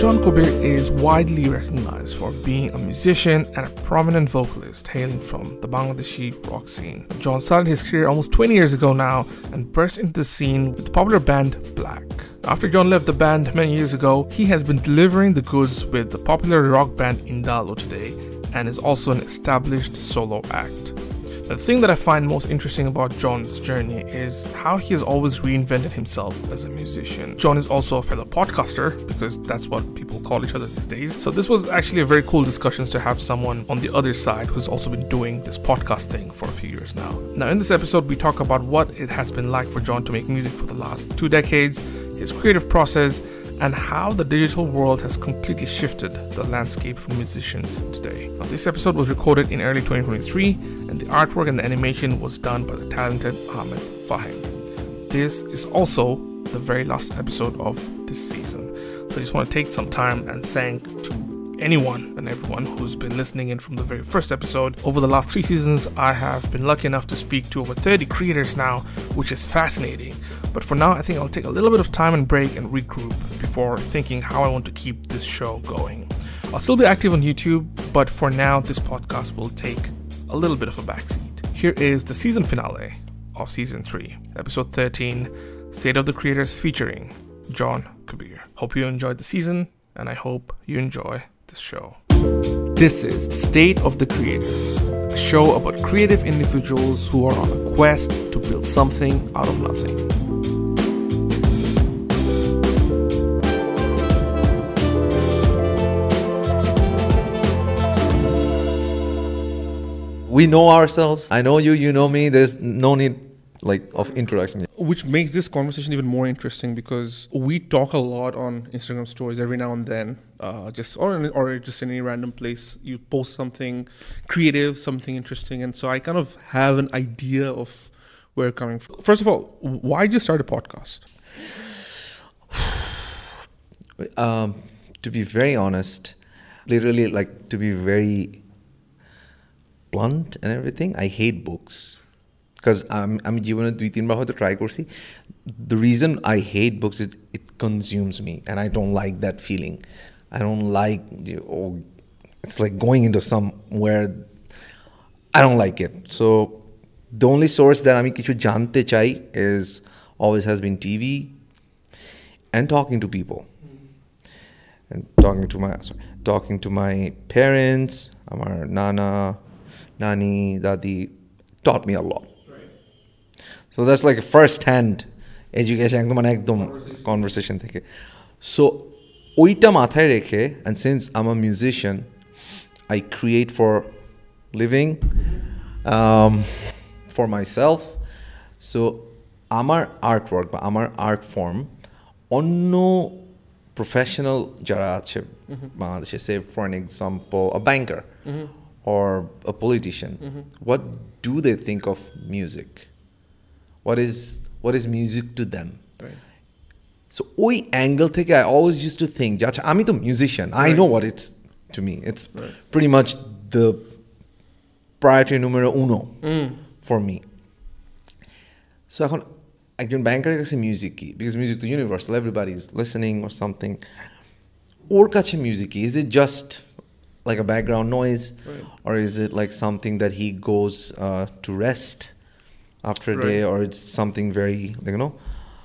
Jon Kabir is widely recognized for being a musician and a prominent vocalist hailing from the Bangladeshi rock scene. Jon started his career almost 20 years ago now and burst into the scene with the popular band Black. After Jon left the band many years ago, he has been delivering the goods with the popular rock band Indalo today and is also an established solo act. The thing that I find most interesting about Jon's journey is how he has always reinvented himself as a musician. Jon is also a fellow podcaster, because that's what people call each other these days. So this was actually a very cool discussion to have someone on the other side who's also been doing this podcast thing for a few years now. Now in this episode, we talk about what it has been like for Jon to make music for the last 2 decades, his creative process, and how the digital world has completely shifted the landscape for musicians today. Now, this episode was recorded in early 2023, and the artwork and the animation was done by the talented Ahmed Fahim. This is also the very last episode of this season. So I just want to take some time and thank to anyone and everyone who's been listening in from the very first episode. Over the last 3 seasons, I have been lucky enough to speak to over 30 creators now, which is fascinating. But for now, I think I'll take a little bit of time and break and regroup before thinking how I want to keep this show going. I'll still be active on YouTube, but for now, this podcast will take a little bit of a backseat. Here is the season finale of Season 3, Episode 13, State of the Creators featuring Jon Kabir. Hope you enjoyed the season, and I hope you enjoy this show. This is the State of the Creators, a show about creative individuals who are on a quest to build something out of nothing. We know ourselves. I know you, you know me. There's no need of introduction. Which makes this conversation even more interesting because we talk a lot on Instagram stories every now and then, or just in any random place. You post something creative, something interesting, and so I kind of have an idea of where you're coming from. First of all, why did you start a podcast? To be very honest, literally, to be very blunt and everything, I hate books. Because I'm জীবনে 2-3 বার হয়তো try করছি. The reason I hate books is it consumes me, and I don't like that feeling. I don't like, it's like going into somewhere. I don't like it. So the only source that আমি কিছু জানতে চাই is always has been TV and talking to people. And talking to my parents, আমার nana, nani, dadi taught me a lot. So that's like a first-hand education, conversation. So, oita mathay rekhe, and since I'm a musician, I create for living, for myself. So, amar artwork, amar art form, onno professional jara ache Bangladesh, say for an example, a banker or a politician. What do they think of music? What is music to them? Right. So, oi angle theke I always used to think, I'm a musician. I know what it's to me. It's pretty much the priority numero uno for me. So, এখন একজন ব্যাংকারের কাছে music কি? Because music is universal. Everybody is listening or something. ওর কাছে music কি? Is it just like a background noise? Right. Or is it like something that he goes to rest after a day, or it's something very,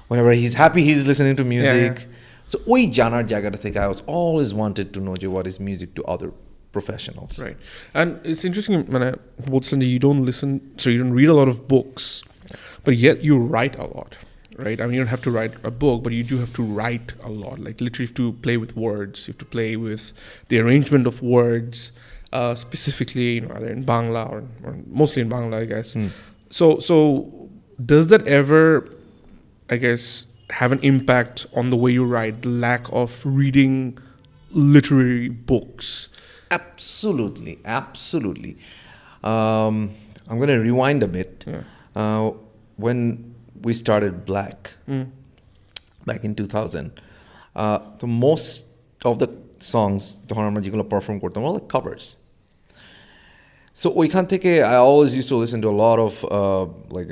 whenever he's happy, he's listening to music. Yeah. So, oi janar jagata theke I was always wanted to know what is music to other professionals. Right. And it's interesting, you don't listen, so you don't read a lot of books, but yet you write a lot, right? I mean, you don't have to write a book, but you do have to write a lot. Like, literally, you have to play with words. You have to play with the arrangement of words, specifically, either in Bangla or mostly in Bangla, I guess. So does that ever, I guess, have an impact on the way you write, the lack of reading literary books? Absolutely. I'm going to rewind a bit. Yeah. When we started Black, back in 2000, the most of the songs, the perform were all the covers. So ওইখান থেকে I always used to listen to a lot of like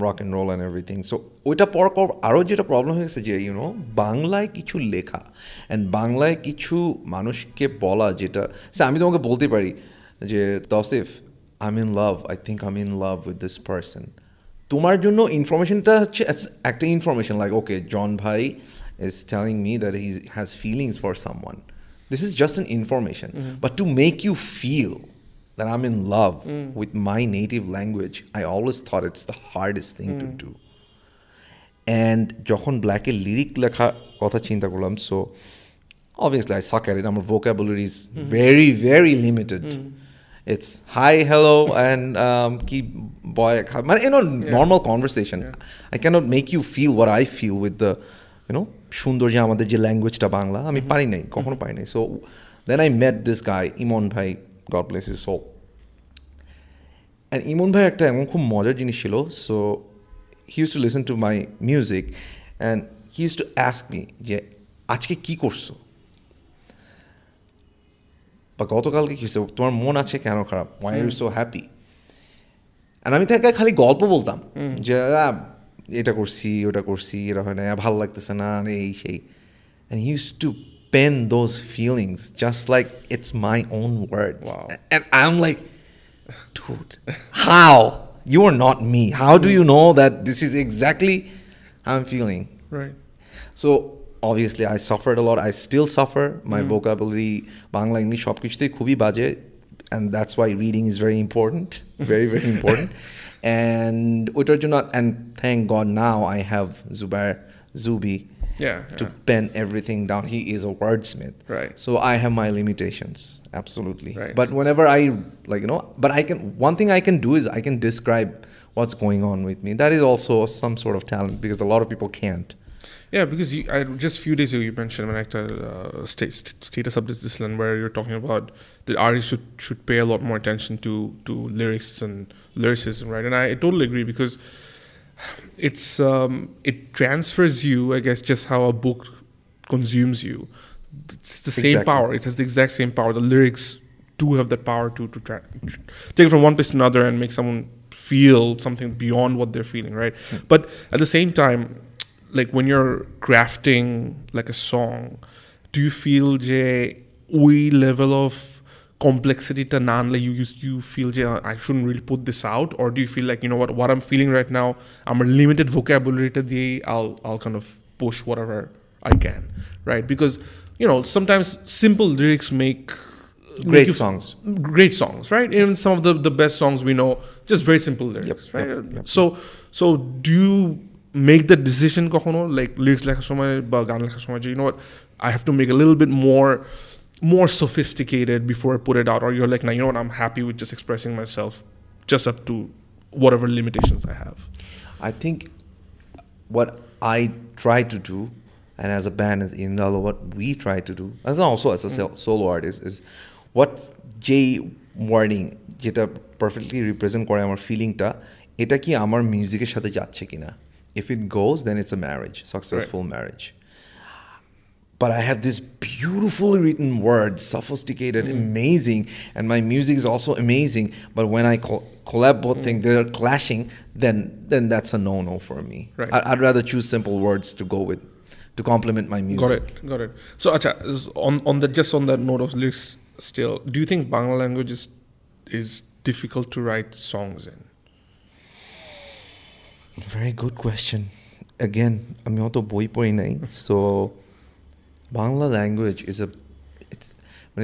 rock and roll and everything. So ওইটা পর আরও যেটা problem হয়ে গেছে যে বাংলায় কিছু লেখা অ্যান্ড বাংলায় কিছু মানুষকে বলা যেটা আমি তোমাকে বলতে পারি যে Tausif I'm in love, I think I'm in love with this person. তোমার জন্য ইনফরমেশনটা হচ্ছে একটা ইনফরমেশন লাইক ওকে জন ভাই is telling me that he has feelings for someone. This is just an information. But to make you feel that I'm in love with my native language, I always thought it's the hardest thing to do. And যখন ব্ল্যাকের lyric লেখা কথা চিন্তা করলাম, so obviously I suck at it. My vocabulary is very, very limited. It's hi, hello, and keep boy. Normal conversation. I cannot make you feel what I feel with the, সুন্দর যে আমাদের যে ল্যাঙ্গুয়েজটা বাংলা আমি পারি নাই কখনো পারি নাই. So then I met this guy, ইমন ভাই, God bless his soul. And ইমন ভাই একটা এমন খুব মজার জিনিস ছিল. So he used to listen to my music and he used to ask me যে আজকে কি করছো বা গতকালকে কি হয়েছে, তোমার মন আছে কেন খারাপ, why are you so happy? And আমি তাকে খালি গল্প বলতাম যে এটা করছি ওটা করছি এটা হয় না ভালো লাগতেছে না এই সেই. And he used to pen those feelings just like it's my own words. Wow. And I'm like, dude, how? You are not me. How do you know that this is exactly how I'm feeling? Right. So obviously I suffered a lot. I still suffer. My vocabulary, Bangla, English, সব কিছুতেই খুবই বাজে. And that's why reading is very important. Very, very important. And thank God now I have Zubi to pen everything down. He is a wordsmith. Right. So I have my limitations. Absolutely. Right. But whenever I but one thing I can do is I can describe what's going on with me. That is also some sort of talent because a lot of people can't. Yeah, because just a few days ago you mentioned when I status of this land where you're talking about the artists should pay a lot more attention to lyrics and lyricism, right? And I totally agree because it's it transfers you, I guess, just how a book consumes you. It's the same power. It has the exact same power. The lyrics do have that power to take it from one place to another and make someone feel something beyond what they're feeling, right? But at the same time, like when you're crafting like a song, do you feel je we level of complexity ta nanle you feel je I shouldn't really put this out, or do you feel like what I'm feeling right now, I'm a limited vocabulary to the I'll kind of push whatever I can, right? Because sometimes simple lyrics make great songs, right? Even some of the best songs we know, just very simple lyrics, right? Yep. So do you make the decision কখনো like lyrics লেখার সময় বা গান লেখার সময় যে I have to make a little bit more sophisticated before I put it out, or you're like no, I'm happy with just expressing myself just up to whatever limitations I have? I think what I try to do, and as a band as Indalo, what we try to do as also as a solo artist is what J wording যেটা perfectly represent করে আমার ফিলিংটা এটা কি আমার মিউজিকের সাথে যাচ্ছে কিনা. If it goes, then it's a marriage, successful marriage. But I have this beautifully written words, sophisticated, amazing, and my music is also amazing. But when I collab both things, they're clashing, then that's a no-no for me. Right. I'd rather choose simple words to go with, to complement my music. Got it. So, on that note of lyrics still, do you think Bangla language is difficult to write songs in? Very good question. Again, আমি অত বই পড়ি নাই. So Bangla language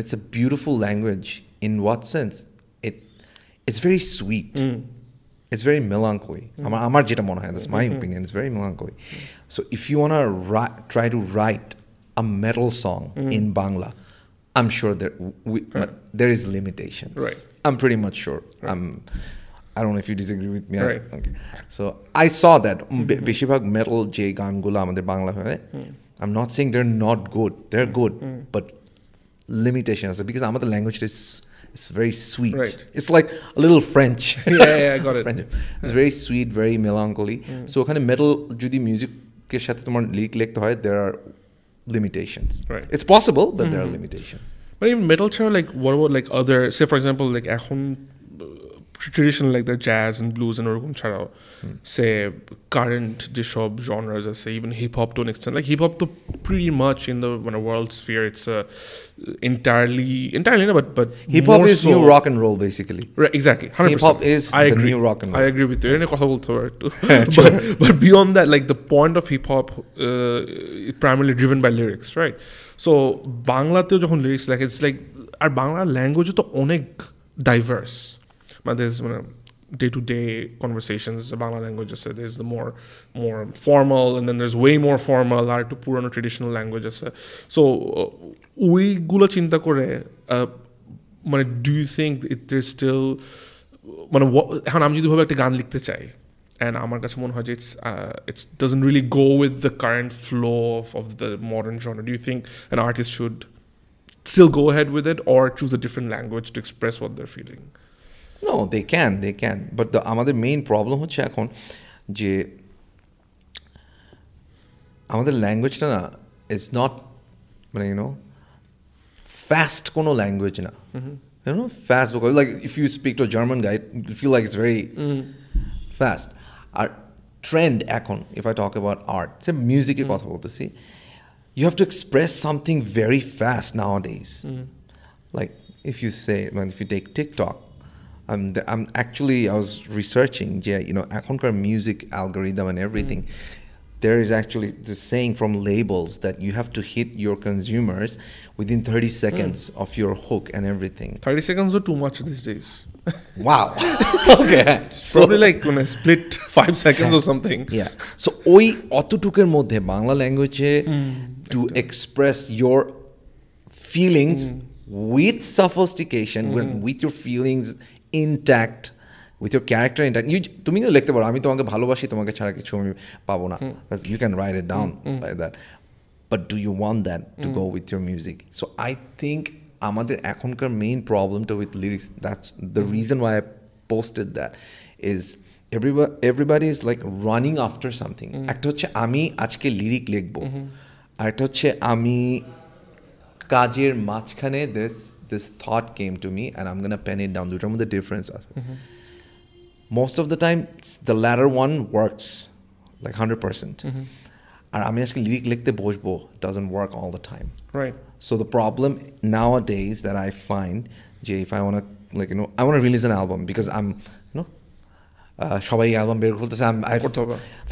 it's a beautiful language. In what sense? It's very sweet. It's very melancholy. আমার যেটা মনে হয়, that's my opinion. It's very melancholy. So if you want to try to write a metal song in Bangla, I'm sure there is limitations. Right. I'm pretty much sure. Right. I don't know if you disagree with me. Right. Okay. So I saw that বেশিরভাগ metal যে গানগুলো আমাদের বাংলা হয়, I'm not saying they're not good. They're good, but limitations because আমাদের language is very sweet. Right. It's like a little French. Yeah, I got it. It's very sweet, very melancholy. So ওখানে metal যদি মিউজিকের সাথে তোমার lyric লিখতে হয়, there are limitations. Right. It's possible, but there are limitations. But even metal ছাড়া like what about like other, say for example like এখন traditional like the jazz and blues and ওরকম ছাড়াও say current যেসব genres আছে even hip hop to an extent like hip hop তো pretty much in the world sphere it's entirely no, but hip hop more is so, new rock and roll basically. Right, exactly 100%. Hip hop is I the agree. new rock and roll. I agree with you. এনে কথা বলতে পারো একটু। but beyond that like the point of hip hop is primarily driven by lyrics, right? So বাংলাতেও যখন lyrics like it's like আর বাংলা ল্যাঙ্গুয়েজও তো অনেক diverse. But there's day-to-day conversations Bangla language there's the more formal and then there's way more formal আর একটু পুরনো traditional language আছে so ওইগুলো চিন্তা করে মানে do you think there's still মানে এখন আমি যদি ভাবে একটা গান লিখতে চাই and আমার কাছে মনে হয় যে it doesn't really go with the current flow of the modern genre, do you think an artist should still go ahead with it or choose a different language to express what they're feeling? No, they can. But আমাদের main problem হচ্ছে এখন যে আমাদের ল্যাঙ্গুয়েজটা না is not মানে fast কোনো language না fast because like if you speak to a German guy you feel like it's very fast. আর trend এখন if I talk about art সে মিউজিকের কথা বলতেছি you have to express something very fast nowadays. Like if you take TikTok I was researching ekhoncar music algorithm and everything. There is actually this saying from labels that you have to hit your consumers within 30 seconds of your hook and everything. 30 seconds are too much these days. Wow. Okay. Probably like when I split 5 seconds or something. Yeah. So oi ototuker moddhe Bangla language to express your feelings with sophistication with your feelings intact with your character intact তুমি কিন্তু লিখতে পারো আমি তোমাকে ভালোবাসি তোমাকে ছাড়া কিছু আমি পাবো না you can write it down like that but do you want that to go with your music? So I think আমাদের এখনকার main problem with lyrics that's the reason why I posted that is everybody is like running after something. একটা হচ্ছে আমি আজকে lyric লিখবো আর একটা হচ্ছে আমি কাজের মাঝখানে this thought came to me and I'm gonna pen it down. দুটার মধ্যে difference আছে. Most of the time the latter one works like 100%. আর আমি আজকে লিরিক লিখতে বসবো doesn't work all the time. Right. So the problem nowadays that I find যে if I want to like I want to release an album because I'm সবাই album বের করতেছে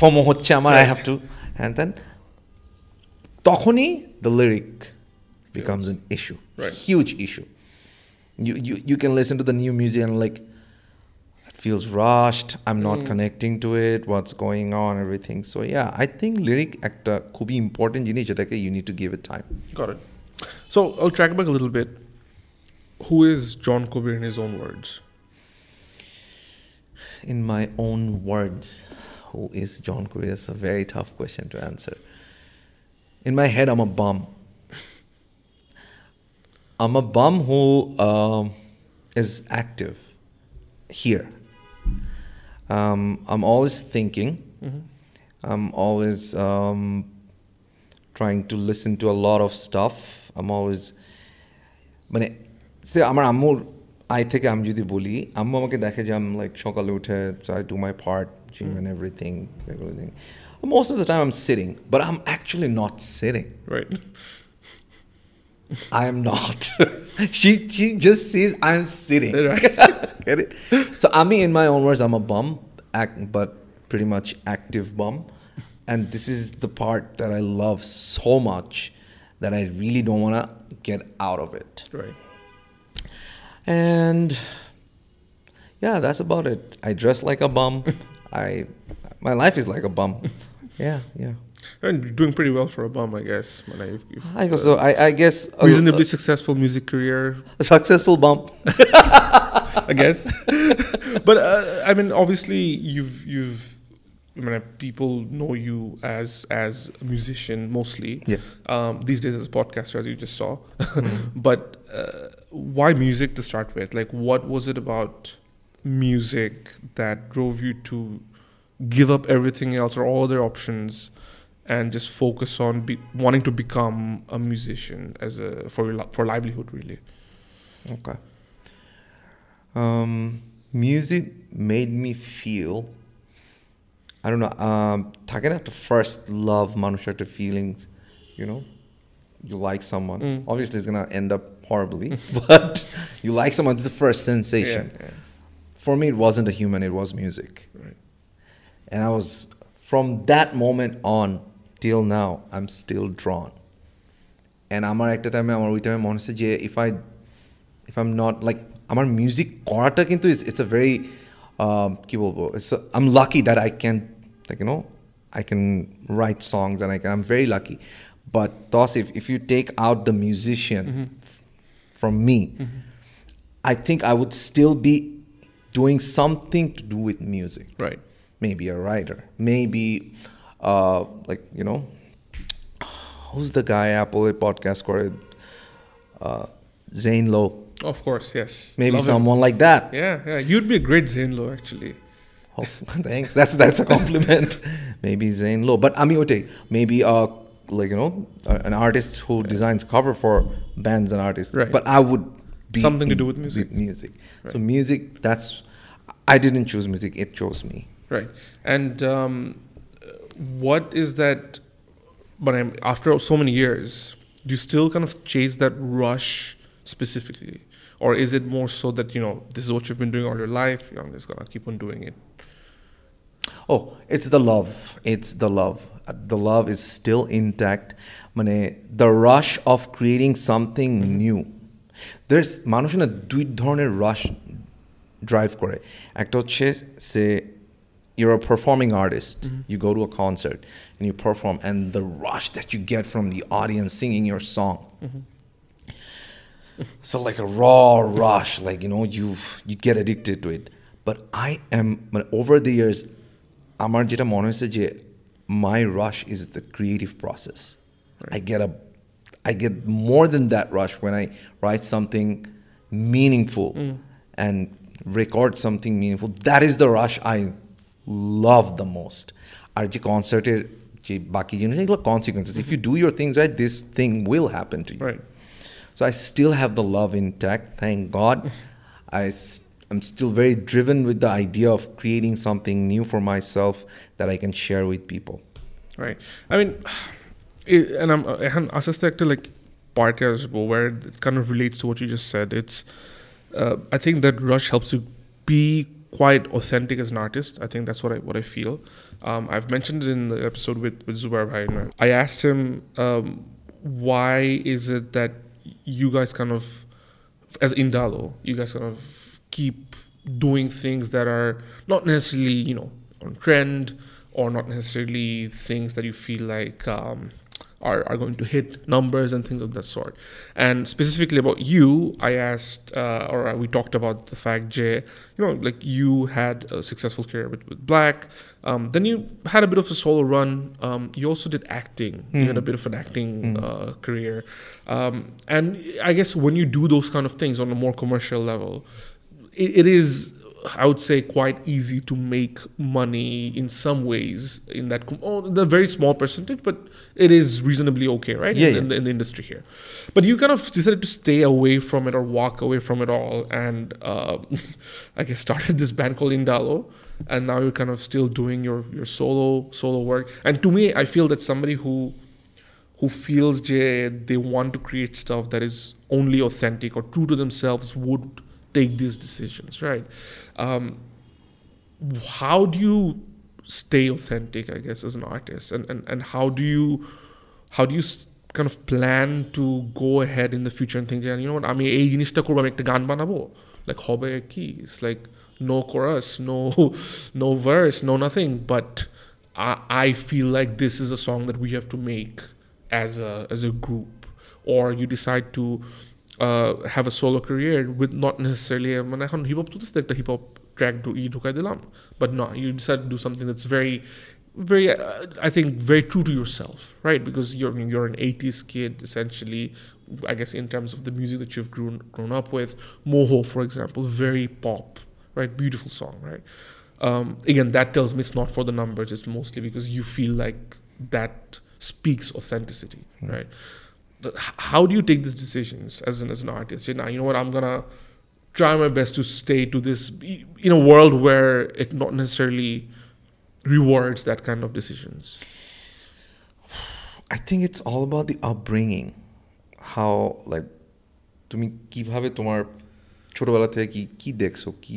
form হচ্ছে আমার I have to and then তখনই the lyric becomes an issue. Right. Huge issue. You can listen to the new music and like it feels rushed. I'm not connecting to it. What's going on? Everything. So yeah, I think lyric একটা খুবই important জিনিস যেটাকে you need to give it time. Got it. So I'll track back a little bit. Who is Jon Kabir in his own words? In my own words, who is Jon Kabir? It's a very tough question to answer. In my head, I'm a bum. I'm a bum who is active here. I'm always thinking. I'm always trying to listen to a lot of stuff. I'm always মানে সে আমার আম্মুর I থেকে আমি যদি বলি আম্মু আমাকে দেখে যে আমি লাইক সকালে উঠে I do my part gym and everything. Most of the time I'm sitting, but I'm actually not sitting. Right. I am not. she just sees I'm sitting. Right. Get it? So I mean, in my own words, I'm a bum, but pretty much active bum. And this is the part that I love so much that I really don't want to get out of it. Right. And yeah, that's about it. I dress like a bum. My life is like a bum. Yeah. And you're doing pretty well for a bum, I guess. I guess reasonably successful music career. A successful bum. I guess. But I mean, obviously, you've. I mean, people know you as a musician mostly. Yeah. These days as a podcaster, as you just saw. But why music to start with? Like, what was it about music that drove you to give up everything else or all other options and just focus on wanting to become a musician for livelihood, really? Okay. music made me feel, I don't know, থাকে না, to first love মানুষের একটা feelings, you know, you like someone, obviously it's gonna end up horribly, but you like someone, it's the first sensation. For me it wasn't a human, it was music, and I was, from that moment on till now, I'm still drawn. And আমার একটা টাইমে আমার ওই টাইমে মনে হচ্ছে যে if I'm not like, আমার মিউজিক করাটা কিন্তু it's a very কি বলবো, I'm lucky that I can, like, you know, I can write songs, and I'm very lucky. But thus, if you take out the musician from me, I think I would still be doing something to do with music. Right. Maybe a writer, maybe like, you know, who's the guy Apple podcast করে, Zane Lowe. Of course, yes. Maybe Love someone him. like that. Yeah, you'd be a great Zane Lowe, actually. Oh, thanks. That's a compliment. Maybe Zane Lowe, but I mean, okay, maybe like, you know, an artist who designs cover for bands and artists. Right. But I would be something to do with music. Right. So music, I didn't choose music; it chose me. Right. And what is that? But after so many years, do you still kind of chase that rush specifically, or is it more so that, you know, this is what you've been doing all your life, I'm just gonna keep on doing it? Oh, it's the love. It's the love. The love is still intact. The rush of creating something new. There's মানুষের না দুই ধরনের rush drive করে। একটা হচ্ছে, say, you're a performing artist. You go to a concert and you perform, and the rush that you get from the audience singing your song. So like a raw rush, like, you know, you get addicted to it. But I am, over the years, আমার যেটা মনে হয়েছে যে my rush is the creative process. Right. I get more than that rush when I write something meaningful and record something meaningful. That is the rush I love the most. আর যে কনসার্টের যে বাকি জিনিস, এগুলো consequences. If you do your things right, this thing will happen to you. Right. So I still have the love intact, thank God. I'm still very driven with the idea of creating something new for myself that I can share with people. Right. I mean, and I'm আস্তে একটা like part আসবো where it kind of relates to what you just said. It's I think that rush helps you be quite authentic as an artist. I think that's what I feel. I've mentioned it in the episode with Zubair Bhai. I asked him, why is it that you guys kind of, as Indalo, you guys kind of keep doing things that are not necessarily, you know, on trend, or not necessarily things that you feel like are going to hit numbers and things of that sort. And specifically about you, I asked, or we talked about the fact, Jay, you know, like you had a successful career with Black, then you had a bit of a solo run. You also did acting. You had a bit of an acting career. And I guess when you do those kind of things on a more commercial level, it is, I would say, quite easy to make money in some ways in that, the very small percentage, but it is reasonably okay, right? In the industry here. But you kind of decided to stay away from it or walk away from it all, and I guess started this band called Indalo, and now you're kind of still doing your solo work. And to me, I feel that somebody who feels they want to create stuff that is only authentic or true to themselves would take these decisions, right? How do you stay authentic, I guess, as an artist, and how do you kind of plan to go ahead in the future and think, you know what, আমি এই জিনিসটা করব, আমি একটা গান বানাবো, like হবে কি, it's like no chorus, no verse, no nothing, but I feel like this is a song that we have to make as a group, or you decide to have a solo career with not necessarily মানে এখন hip hop তো একটা hip hop track ঢুকাই দিলাম, but no, you decide to do something that's very I think very true to yourself, right? Because you're an 80s kid essentially, I guess, in terms of the music that you've grown up with. Moho, for example, very pop, right? Beautiful song, right? Again, that tells me it's not for the numbers, it's mostly because you feel like that speaks authenticity, right? How do you take these decisions as an artist? You know what, I'm gonna try my best to stay to this in a world where it not necessarily rewards that kind of decisions? I think it's all about the upbringing. How, like, তুমি কিভাবে তোমার ছোটবেলা থেকে কি দেখছো, কি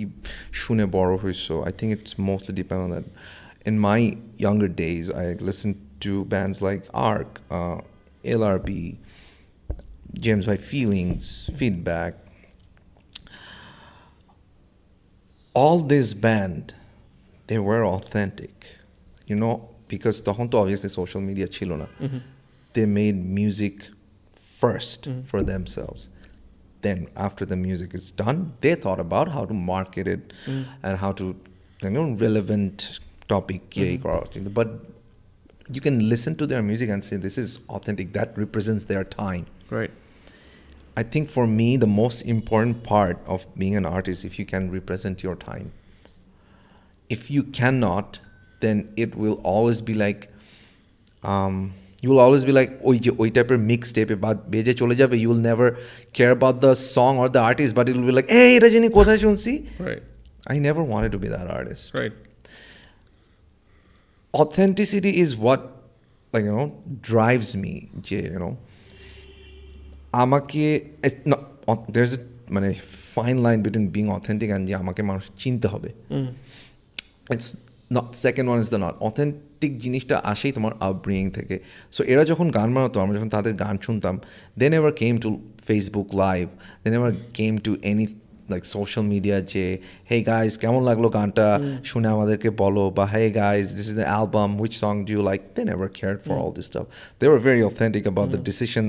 শুনে বড় হইছো. I think it's mostly depend on that. In my younger days, I listened to bands like Arc, LRB, James by Feelings, Feedback. All this band, they were authentic, you know, because তখন তো obviously social media ছিল না. They made music first for themselves. Then after the music is done, they thought about how to market it and how to, you know, relevant topic. But you can listen to their music and say this is authentic, that represents their time. Right. I think for me the most important part of being an artist, if you can represent your time. If you cannot, then it will always be like you will always be like ওই টাইপের mixtape বা বেজে চলে যাবে. You will never care about the song or the artist, but it will be like, hey, এটা জানি কোথায় শুনছি. Right. I never wanted to be that artist. Right. Authenticity is what, like, you know, drives me. You know, আমাকে there's a মানে fine line between being authentic and আমাকে মানুষ চিনতে হবে. It's not, second one is the not. Authentic জিনিসটা আসেই তোমার upbringing থেকে. So এরা যখন গান বানাতো, আমরা যখন তাদের গান শুনতাম, they never came to Facebook Live, they never came to any like social media যে hey guys কেমন লাগলো গানটা শুনে আমাদেরকে বলো, বা hey guys this is the album, which song do you like. They never cared for all this stuff. They were very authentic about the decision,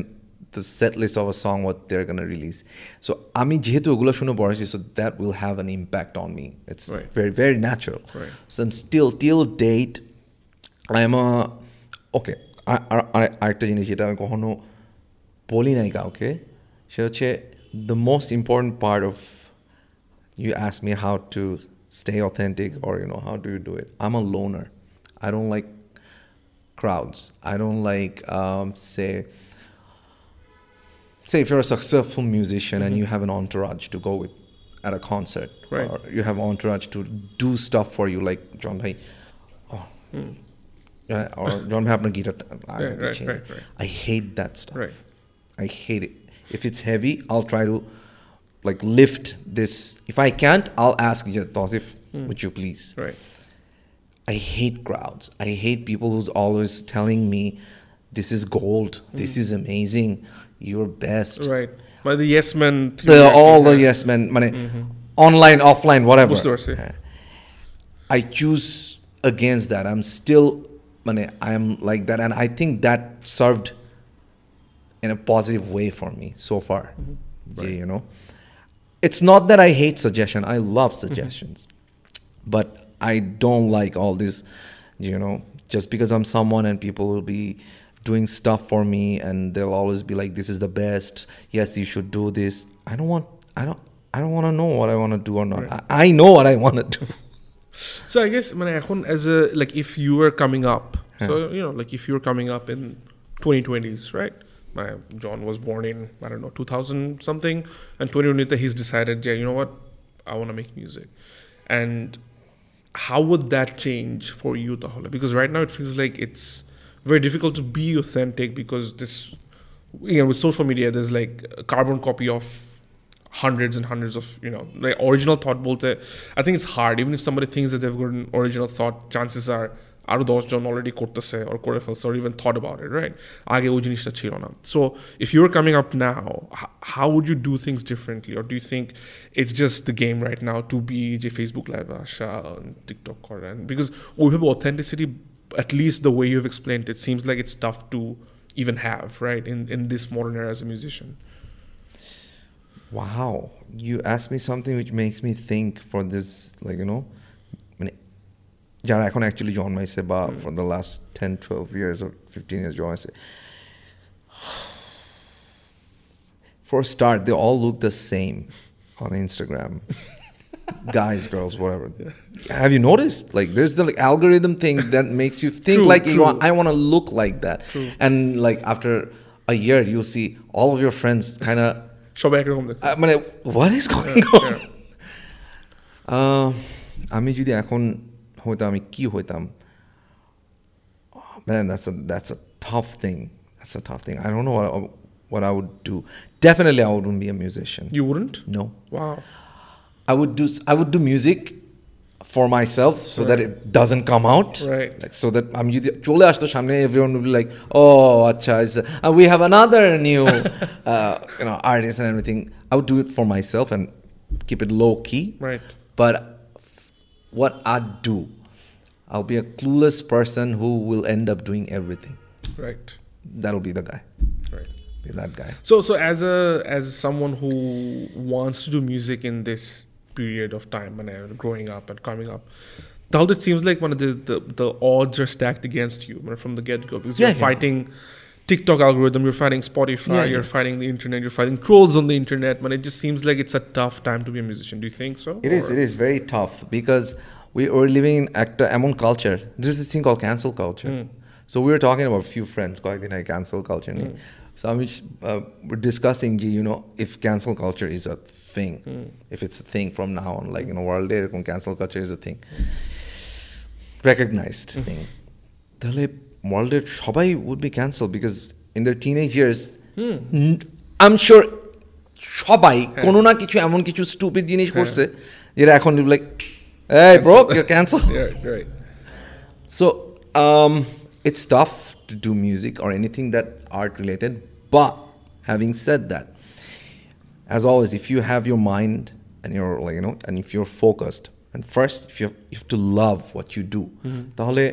the set list of a song, what they're going to release. So আমি যেহেতু ওগুলো শুনে বড়ছি, so that will have an impact on me. It's very, very natural. Right. So I'm still till date I'm a okay. আরেকটা জিনিস যেটা আমি কখনো বলি নাই কাউকে, সেটা হচ্ছে the most important part of, you ask me how to stay authentic or, you know, how do you do it. I'm a loner. I don't like crowds. I don't like say if you're a successful musician and you have an entourage to go with at a concert, right, or you have entourage to do stuff for you, like Jon Bhai, or Jon Bhai apnar guitar, right. I hate that stuff. Right. I hate it. If it's heavy, I'll try to like lift this. If I can't, I'll ask Tausif, would you please? Right. I hate crowds. I hate people who's always telling me, this is gold, this is amazing, you're best. Right. By the yes men. All the yes men. Online, offline, whatever. I choose against that. I'm still, I am like that. And I think that served in a positive way for me so far. Right. You know, it's not that I hate suggestion. I love suggestions. But I don't like all this, you know, just because I'm someone and people will be doing stuff for me and they'll always be like, this is the best, yes, you should do this. I don't want to know what I want to do or not. Right. I know what I want to do. So I guess as a, like, if you were coming up, so, you know, like if you were coming up in 2020s, right? John was born in, I don't know, 2000 something, and 2020 he's decided, yeah, you know what, I want to make music. And how would that change for you, Tahole? Because right now it feels like it's very difficult to be authentic, because this, you know, with social media, there's like a carbon copy of hundreds and hundreds of, you know, like original thought bolte. I think it's hard. Even if somebody thinks that they've got an original thought, chances are আরো 10 জন already করতেছে or করে ফেলছে or even thought about it, right? আগে ওই জিনিসটা ছিল না. So if you were coming up now, how would you do things differently? Or do you think it's just the game right now to be যে Facebook live আসা and TikTok করা? Because ওইভাবে authenticity, at least the way you've explained it, seems like it's tough to even have, right, in this modern era as a musician. Wow, you asked me something which makes me think for this, like, you know, যারা এখন actually জন্মাইছে বা for the last 10-12 years or 15 years জন্মাইছে, for a start they all look the same on Instagram. Guys, girls, whatever. Have you noticed? Like, there's the algorithm thing that makes you think I want to look like that. True. And like after a year, you'll see all of your friends kind of সবাই একরকম দেখতে মানে what is going on? আমি যদি এখন হইতাম আমি কি হইতাম? Man, that's a tough thing. That's a tough thing. I don't know what I would do. Definitely, I wouldn't be a musician. You wouldn't? No. Wow. I would do music for myself so that it doesn't come out. Right. Like so that I'm chole ashto samne everyone will be like, oh, acha, we have another new artist and everything. I would do it for myself and keep it low key. Right. But what I'd do, I'll be a clueless person who will end up doing everything. Right. That'll be the guy. Right. Be that guy. So as someone who wants to do music in this period of time when growing up and coming up, it seems like one of the odds are stacked against you from the get-go, because you're fighting TikTok algorithm, you're fighting Spotify, you're fighting the internet, you're fighting trolls on the internet. But it just seems like it's a tough time to be a musician. Do you think so? It is very tough because we're living in among culture. There's this thing called cancel culture. So we were talking about a few friends calling it cancel culture. So we're discussing, if cancel culture is a thing, if it's a thing from now on, like world cancel culture is a thing, recognized thing. Thale world shobai would be cancelled because in their teenage years, I'm sure shobai kono na kichu emon kichu stupid jinish korche jera ekhon like, hey bro, you're cancelled. Right. So it's tough to do music or anything that art related. But having said that, as always, if you have your mind and you're and if you're focused, and first if you have to love what you do, tahole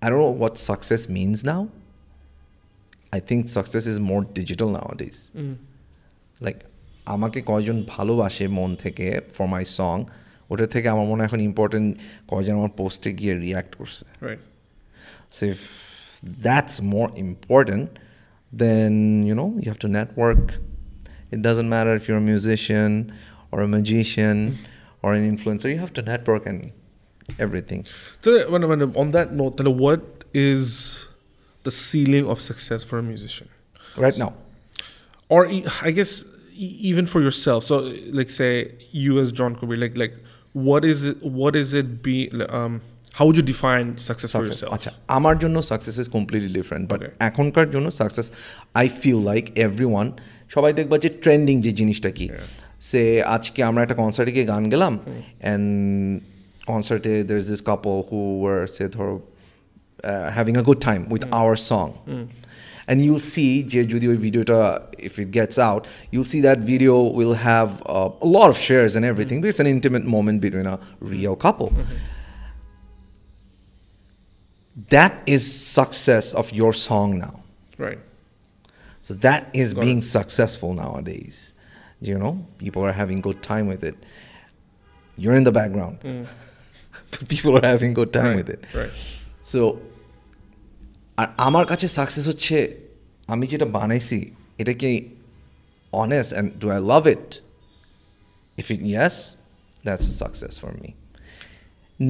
I don't know what success means now. I think success is more digital nowadays. Like আমাকে কয়জন ভালোবাসে মন থেকে for my song, ওটা থেকে আমার মনে এখন ইম্পর্টেন্ট কয়জন আমার পোস্টে গিয়ে রিঅ্যাক্ট করছে. Right. So if that's more important, then you have to network. It doesn't matter if you're a musician or a magician or an influencer. You have to network and everything. So when on that note, what is the ceiling of success for a musician right now? Or I guess even for yourself. So like say you as Jon Kabir, like what is it be how would you define success for yourself? আচ্ছা আমার জন্য success is completely different, but এখনকার জন্য success I feel like everyone সবাই দেখবা যে trending যে জিনিসটা কি, সে আজকে আমরা একটা কনসার্টে গিয়ে গান গেলাম and কনসার্টে there's this couple who were say ধরো having a good time with our song. And you'll see যে যদি ওই ভিডিওটা if it gets out, you'll see that video will have a lot of shares and everything, but it's an intimate moment between a real couple. That is success of your song now. Right. So that is being successful nowadays. People are having good time with it. You're in the background. But people are having good time with it. Right. So আর আমার কাছে success হচ্ছে আমি যেটা বানাইছি এটা কি honest and do I love it? If yes, that's a success for me.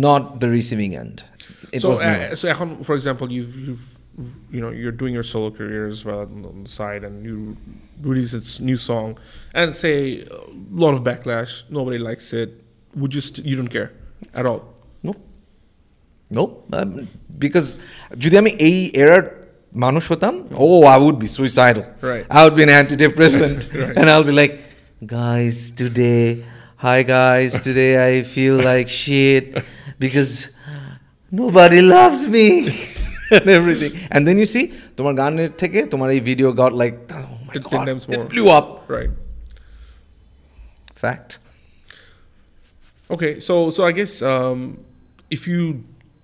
Not the receiving end. So for example, you're doing your solo career as well on the side, and you release a new song, and say a lot of backlash, nobody likes it. Would you don't care at all? Nope. Because যদি আমি এই error মানুষ হতাম, I would be suicidal. Right. I would be an antidepressant. Right. And I'll be like, hi guys, today I feel like shit because nobody loves me and everything. And then you see, তোমার গানের থেকে তোমার এই video got like, oh my God, it blew up. Right. Fact. Okay, so I guess if you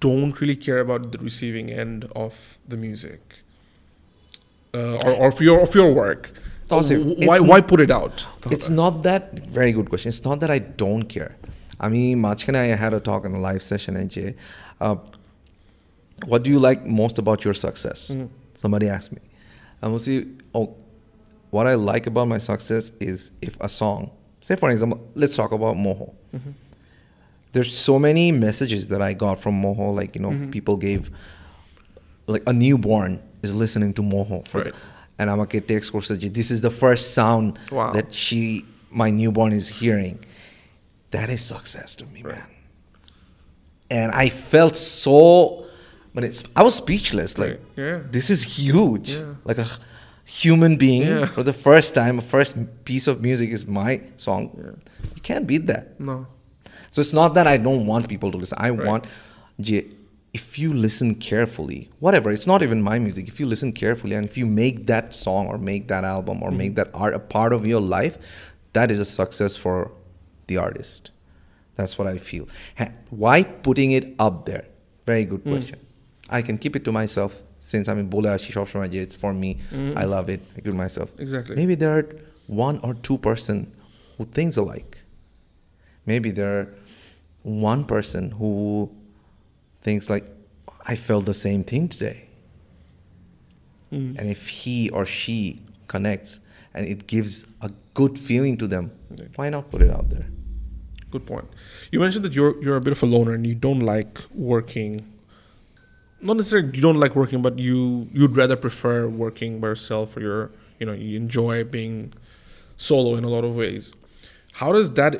don't really care about the receiving end of the music or of your work, why put it out? It's not that, very good question. It's not that I don't care. I had a talk in a live session and what do you like most about your success? Somebody asked me. I will say, what I like about my success is if a song, say for example, let's talk about Moho. There's so many messages that I got from Moho, like people gave, like a newborn is listening to Moho, and আমাকে text করছে যে this is the first sound Wow. that my newborn is hearing. That is success to me, man. And I felt so, but I was speechless. Like, this is huge. Like a human being for the first time, a first piece of music is my song. You can't beat that. No. So it's not that I don't want people to listen. I want, if you listen carefully, whatever, it's not even my music. If you listen carefully and if you make that song or make that album or make that art a part of your life, that is a success for the artist. That's what I feel. Why putting it up there? Very good question. I can keep it to myself since I'm in Bola Ashi Shop Shomaje. It's for me. I love it. I give it myself. Exactly. Maybe there are 1 or 2 person who thinks alike. Maybe there are 1 person who thinks like, I felt the same thing today. And if he or she connects and it gives a good feeling to them, why not put it out there? Good point. You mentioned that you're a bit of a loner and you don't like working. Not necessarily you don't like working, but you'd rather prefer working by yourself, or you enjoy being solo in a lot of ways. How does that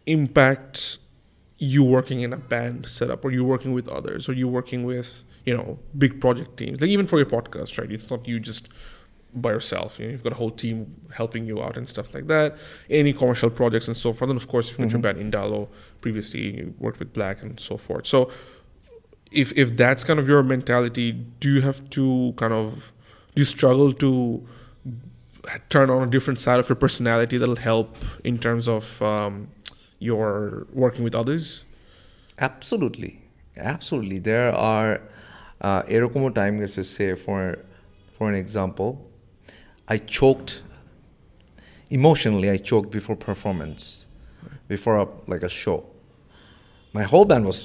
impact you working in a band setup, or you working with others, or you working with big project teams? Like even for your podcast, right? It's not you just by yourself. You've got a whole team helping you out and stuff like that. Any commercial projects and so forth. And of course, you've got your band Indalo. Previously, you worked with Black and so forth. So, if that's kind of your mentality, do you struggle to turn on a different side of your personality that'll help in terms of your working with others? Absolutely. There are এরকমও time গেছে, say for an example, I choked emotionally. I choked before performance, before a show. My whole band was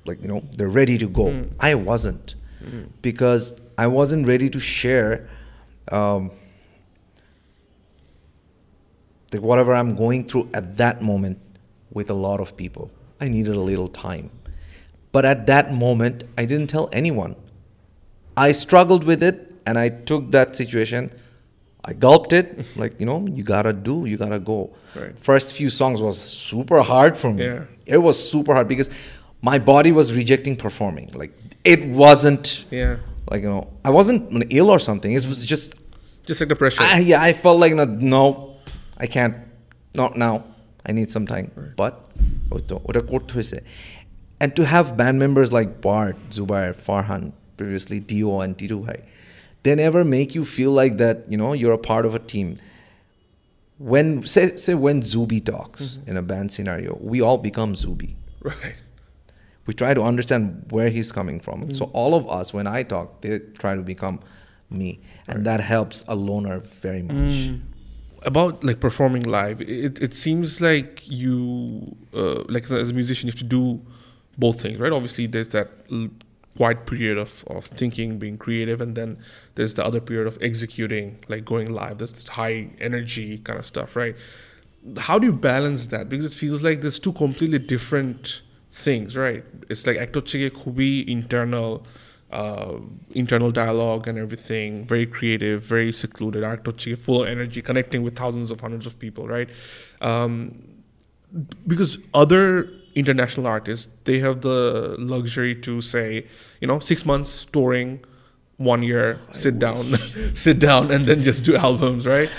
like, they're ready to go. I wasn't, because I wasn't ready to share whatever I'm going through at that moment with a lot of people. I needed a little time. But at that moment, I didn't tell anyone. I struggled with it, and I took that situation, I gulped it, like, you gotta go. Right. First few songs was super hard for me. It was super hard because my body was rejecting performing. Like, it wasn't, like, I wasn't ill or something. It was just like the pressure. I felt like, no, I can't, not now. I need some time. Right. But, and to have band members like Bart, Zubair, Farhan, previously Dio and Titu Bhai, they never make you feel like that, you're a part of a team. When, say when Zubi talks in a band scenario, we all become Zubi. Right. We try to understand where he's coming from. So all of us, when I talk, they try to become me. And that helps a loner very much. About performing live, it seems like you, as a musician, you have to do both things, right? Obviously, there's that quiet period of thinking, being creative, and then there's the other period of executing, like going live. That's high energy kind of stuff, right? How do you balance that? Because it feels like there's 2 completely different things, right? It's like actor chike khubi internal dialogue and everything, very creative, very secluded. Actor chike full of energy, connecting with thousands of hundreds of people, right? Because other international artists, they have the luxury to say, 6 months touring, 1 year, sit down and then just do albums, right?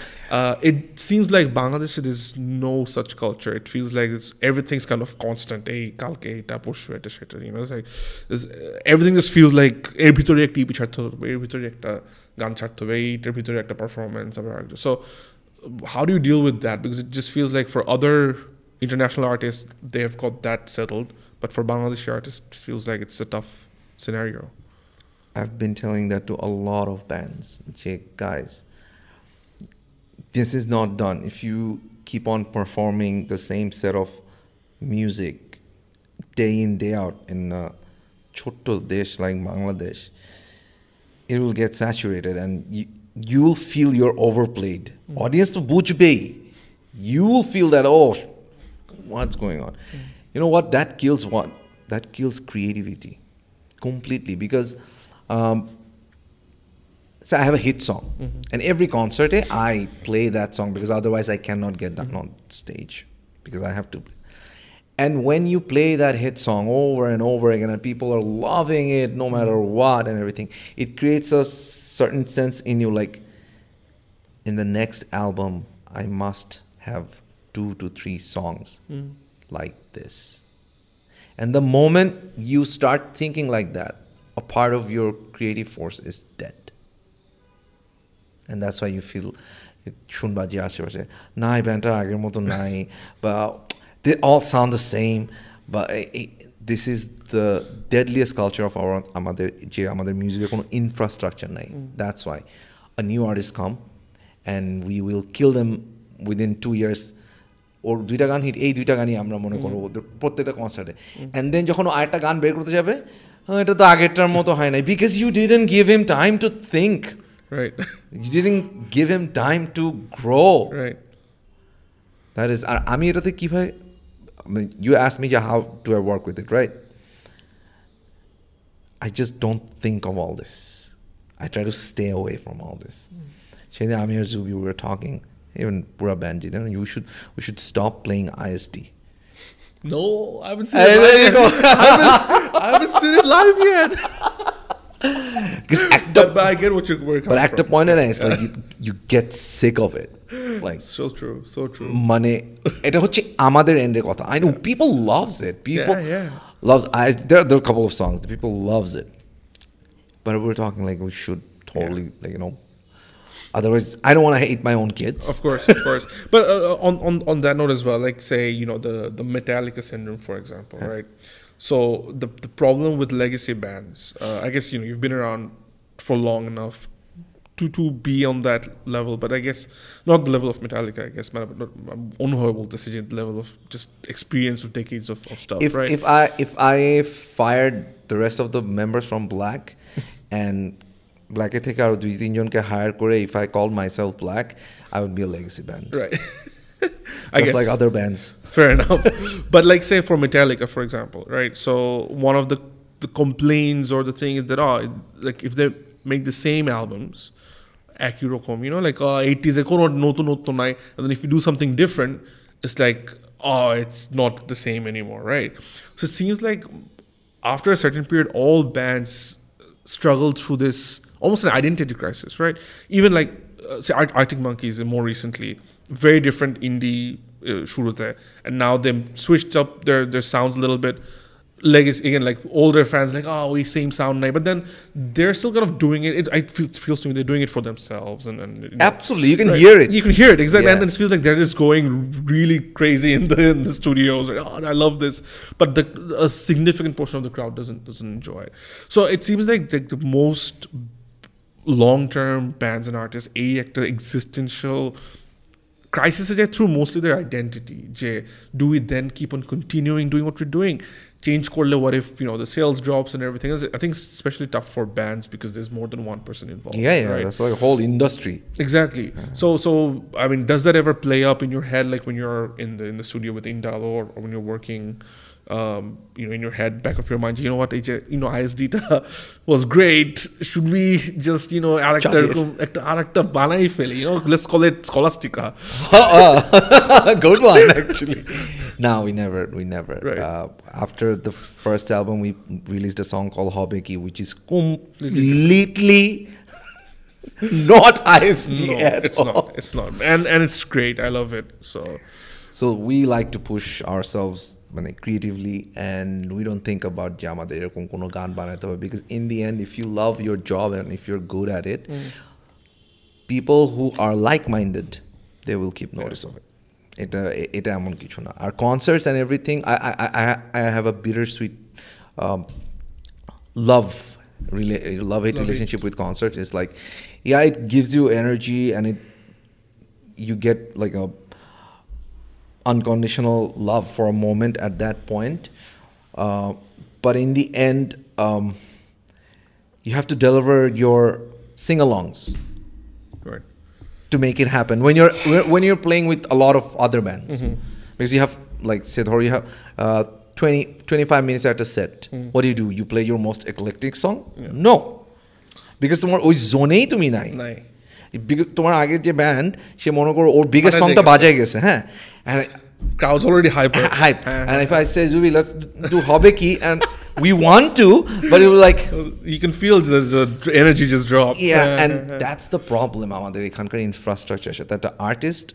It seems like Bangladesh, there's no such culture. It feels like everything's kind of constant. Kalke eta porshu eta sheta, it's like everything just feels like er bhitori ekta EP chharte hobe, er bhitori ekta gan chharte hobe, etar bhitori ekta performance. So how do you deal with that? Because it just feels like for other international artists, they have got that settled, but for Bangladeshi artists, it feels like it's a tough scenario. I've been telling that to a lot of bands. Guys, this is not done. If you keep on performing the same set of music day in, day out in a chotto desh like Bangladesh, it will get saturated and you'll feel you're overplayed. Audience to bujhbei. You will feel that, what's going on? You know what? That kills what? That kills creativity completely, because So I have a hit song, and every concert I play that song because otherwise I cannot get down on stage because I have to. And when you play that hit song over and over again, and people are loving it no matter what and everything, it creates a certain sense in you, like, in the next album, I must have 2 to 3 songs like this. And the moment you start thinking like that, a part of your creative force is dead. And that's why you feel shunbaji ashepashe nai band ta ager moto nai, but they all sound the same, but this is the deadliest culture of our amader music kono infrastructure nai. That's why a new artist come and we will kill them within 2 years. Or দুইটা গান hit, এই দুইটা গানই আমরা মনে করব প্রত্যেকটা কনসার্টে, এন্ড দেন যখন আরেকটা গান বের করতে যাবে, এটা তো আগেরটার মতো হয় নাই, because you didn't give him time to think, right? You didn't give him time to grow, right? That is, আর আমি এটাতে কিভাবে, I mean, you asked me how do I work with it, right? I just don't think of all this. I try to stay away from all this. সেদিন আমি আর Zubi were talking, even pura band, you know, we should stop playing ISD. No, I haven't seen it live. I haven't seen it live yet. But I get what you're coming from. But at the point, it's like you get sick of it. Like, so true, so true. Money. It হচ্ছে আমাদের এন্ডের কথা. I know people loves it. People loves. There are a couple of songs that people loves it. But we're talking like we should totally, like, you know. Otherwise, I don't want to hate my own kids. Of course, of course. But on that note as well, like, say, you know, the Metallica Syndrome, for example, right? So the problem with legacy bands, I guess, you know, you've been around for long enough to be on that level, but I guess not the level of Metallica, I guess, but unhoable decision, the level of just experience of decades of stuff, right? If I fired the rest of the members from Black and Black থেকে আরো 2-3 জনকে hire করে, if I called myself Black, I would be a legacy band. Right. I guess like other bands. Fair enough. But like, say, for Metallica, for example, right? So one of the complaints or the thing is that, like, if they make the same albums, accurate, you know, like 80s, and then if you do something different, it's like, it's not the same anymore, right? So it seems like after a certain period, all bands struggle through this almost an identity crisis, right? Even like, say, Arctic Monkeys more recently, very different indie shurute, and now they switched up their sounds a little bit. Legacy again, like older fans, like, we same sound now, but then they're still kind of doing it. It feels to me they're doing it for themselves, and you know, absolutely, you can hear it. You can hear it exactly, and then it feels like they're just going really crazy in the studios. Like, I love this, but a significant portion of the crowd doesn't enjoy it. So it seems like the most long-term bands and artists, the existential crisis is through mostly their identity. Do we then keep on continuing doing what we're doing? Change korle, what if, you know, the sales drops and everything else? I think it's especially tough for bands because there's more than one person involved. Yeah, right? That's like a whole industry. Exactly. So I mean, does that ever play up in your head, like when you're in the studio with Indalo, or when you're working, you know, in your head, back of your mind, you know what, you know, ISD was great. Should we just, you know, arakta banai feli, you know, let's call it Scholastica. Good one, actually. No, we never. Right. After the first album, we released a song called Hobeki, which is completely not ISD at all. It's not. And it's great. I love it. So we like to push ourselves creatively, and we don't think about আমাদের এরকম কোনো গান বানাতে হবে, because in the end, if you love your job and if you're good at it, people who are like-minded, they will keep notice of it. এটা এমন কিছু না। Our concerts and everything, I have a bittersweet love-hate relationship with concerts. It's like, it gives you energy, and you get like a unconditional love for a moment at that point, but in the end, you have to deliver your sing-alongs, right, to make it happen when you're playing with a lot of other bands, because you have, like, say, you have 20-25 minutes at a set. What do? You play your most eclectic song? No, because তোমার ওই জোনেই তুমি নাই তোমার আগের যে band সে মনে করো ওর biggest সংটা বাজায় গেছে হ্যাঁ crowd's already hype and if I say Zubi let's do হবে কি and we want to but it was like you can feel the energy just drop and that's the problem আমাদের এখানকার infrastructure সাথে একটা artist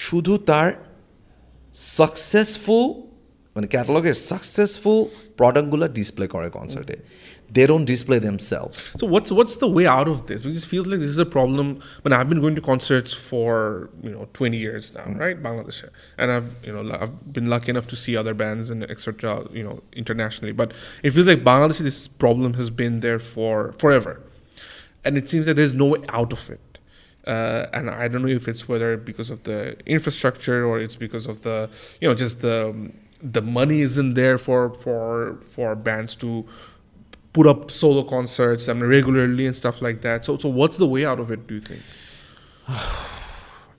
শুধু তার successful মানে ক্যাটালগের successful প্রোডাক্টগুলো ডিসপ্লে করে কনসার্টে they don't display themselves. So what's the way out of this? Because it feels like this is a problem. When I've been going to concerts for 20 years now, right, Bangladesh, and I've been lucky enough to see other bands and etc. Internationally. But it feels like Bangladesh, this problem has been there for forever, and it seems that there's no way out of it. And I don't know if it's whether because of the infrastructure or it's because of the just the money isn't there for bands to put up solo concerts regularly and stuff like that. So what's the way out of it, do you think?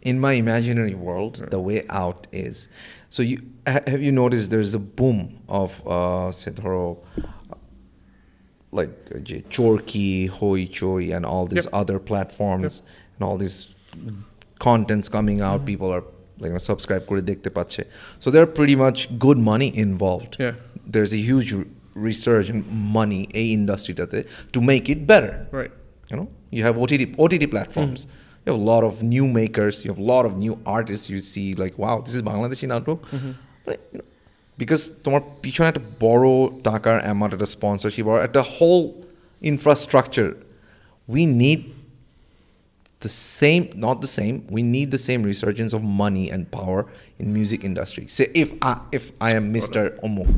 In my imaginary world, the way out is so you have you noticed there's a boom of say like Chorky, Hoi Choi and all these other platforms and all these contents coming out. People are like subscribe করে দেখতে পাচ্ছে. So there's pretty much good money involved. There's a huge resurgent money industry to make it better. Right. You have OTT platforms. You have a lot of new makers. You have a lot of new artists. You see like, wow, this is Bangladeshi নাটক. But because তোমার পিছনে একটা বড় টাকার amount একটা sponsorship আর একটা whole infrastructure, we need the same, not the same, we need the same resurgence of money and power in music industry. Say if I am Mr. Omuk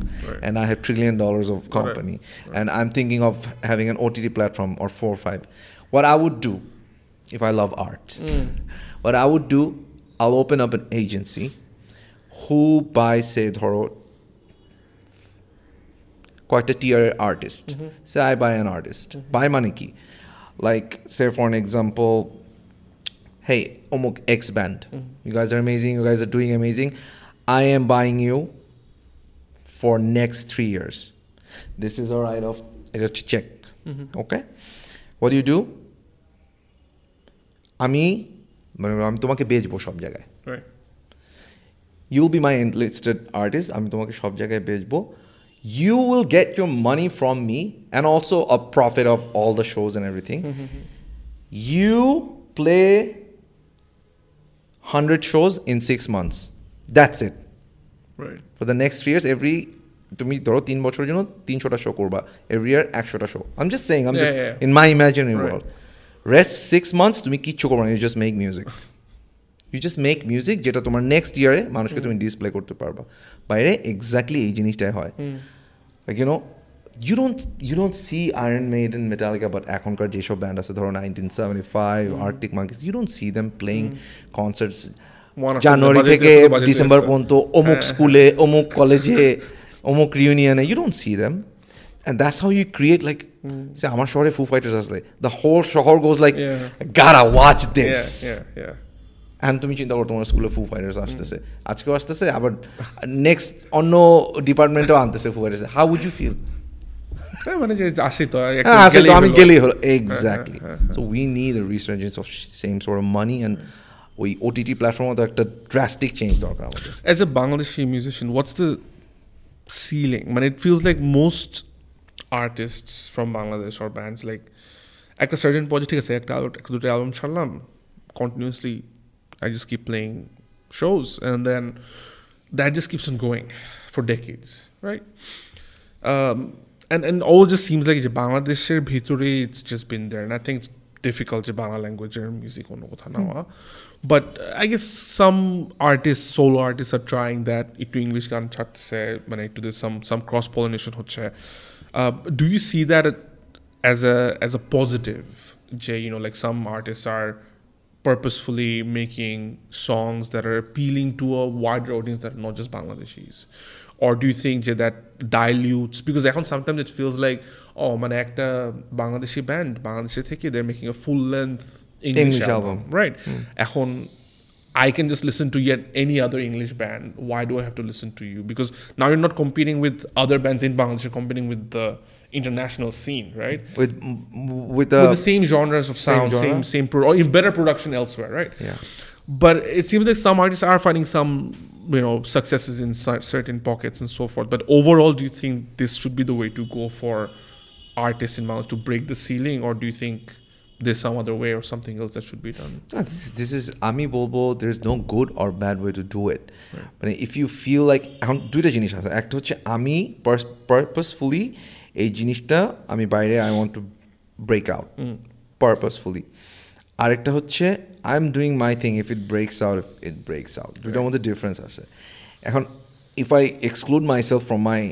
and I have $1 trillion of company and I'm thinking of having an OTT platform or 4 or 5, what I would do if I love art, what I would do, I'll open up an agency who buys say dhoro quite a tier artist. Say I buy an artist. Buy money ki. Like say for an example, hey, Omuk X band, you guys are amazing, you guys are doing amazing. I am buying you for next 3 years. This is a right of check. Okay? What do you do? আমি তোমাকে বেচবো সব জায়গায়. You'll be my enlisted artist. আমি তোমাকে সব জায়গায় বেচবো. You will get your money from me and also a profit of all the shows and everything. You play 100 shows in 6 months. That's it. Right. For the next 3 years, তুমি ধরো 3 বছরের জন্য 300টা শো করবা. Every year 100টা show. I'm just saying, in my imaginary world. Rest 6 months, তুমি কিচ্ছু করবা না. You just make music. You just make music যেটা তোমার নেক্সট ইয়ারে মানুষকে তুমি ডিসপ্লে করতে পারবা. বাইরে এক্স্যাক্টলি এই জিনিসটাই হয়. Like you don't see Iron Maiden, Metallica, but এখনকার যেসব ব্যান্ড আছে ধরো 1975, Arctic Monkeys, you don't see them playing concerts জানুয়ারি থেকে ডিসেম্বর পর্যন্ত অমুক স্কুলে, অমুক কলেজে, অমুক রিউনিয়নে. You don't see them. And that's how you create like say আমার শহরে Foo Fighters আসলে the whole শহর goes like I gotta watch this. And তুমি চিন্তা করো তোমার স্কুলে Foo Fighters আসতেছে, আজকেও আসতেছে, আবার নেক্সট অন্য ডিপার্টমেন্টেও আনতেছে Foo Fighters. How would you feel? মানে যে আসি তো আমি গেলেই হলো. Exactly. So we need a resurgence of same sort of money and ওই OTT প্ল্যাটফর্মে তো একটা drastic change দরকার আমাদের. As a Bangladeshi musician, what's the ceiling? Man, it feels like most artists from Bangladesh or bands like একটা certain project ঠিক আছে, একটা দুটো অ্যালবাম ছাড়লাম, continuously I just keep playing shows and then that just keeps on going for decades, right? And all just seems like Bangladesher bhitori it's just been there, and I think it's difficult to Bangla language or music on kotha nawa. But I guess some artists, solo artists, are trying that into English gan chhatse mane to do some cross pollination hocche. Do you see that as a positive? Like some artists are purposefully making songs that are appealing to a wider audience that are not just Bangladeshis? Or do you think that dilutes? Because sometimes it feels like, oh, man, একটা Bangladeshi band, Bangladeshi থেকে they're making a full-length English album. Right. এখন I can just listen to yet any other English band. Why do I have to listen to you? Because now you're not competing with other bands in Bangladesh, you're competing with the international scene, right? With the same genres of sound, or even better production elsewhere, right? Yeah. But it seems like some artists are finding some, successes in certain pockets and so forth. But overall, do you think this should be the way to go for artists in Bangladesh to break the ceiling, or do you think there's some other way or something else that should be done? No, this is Ami Bolbo. There's no good or bad way to do it. But if you feel like দুইটা জিনিস আছে, একটা হচ্ছে আমি purposefully এই জিনিসটা আমি বাইরে I want to break out purposefully. আরেকটা হচ্ছে I'm doing my thing. If it breaks out, it breaks out. দুইটার মধ্যে ডিফারেন্স আছে। এখন if I exclude myself from my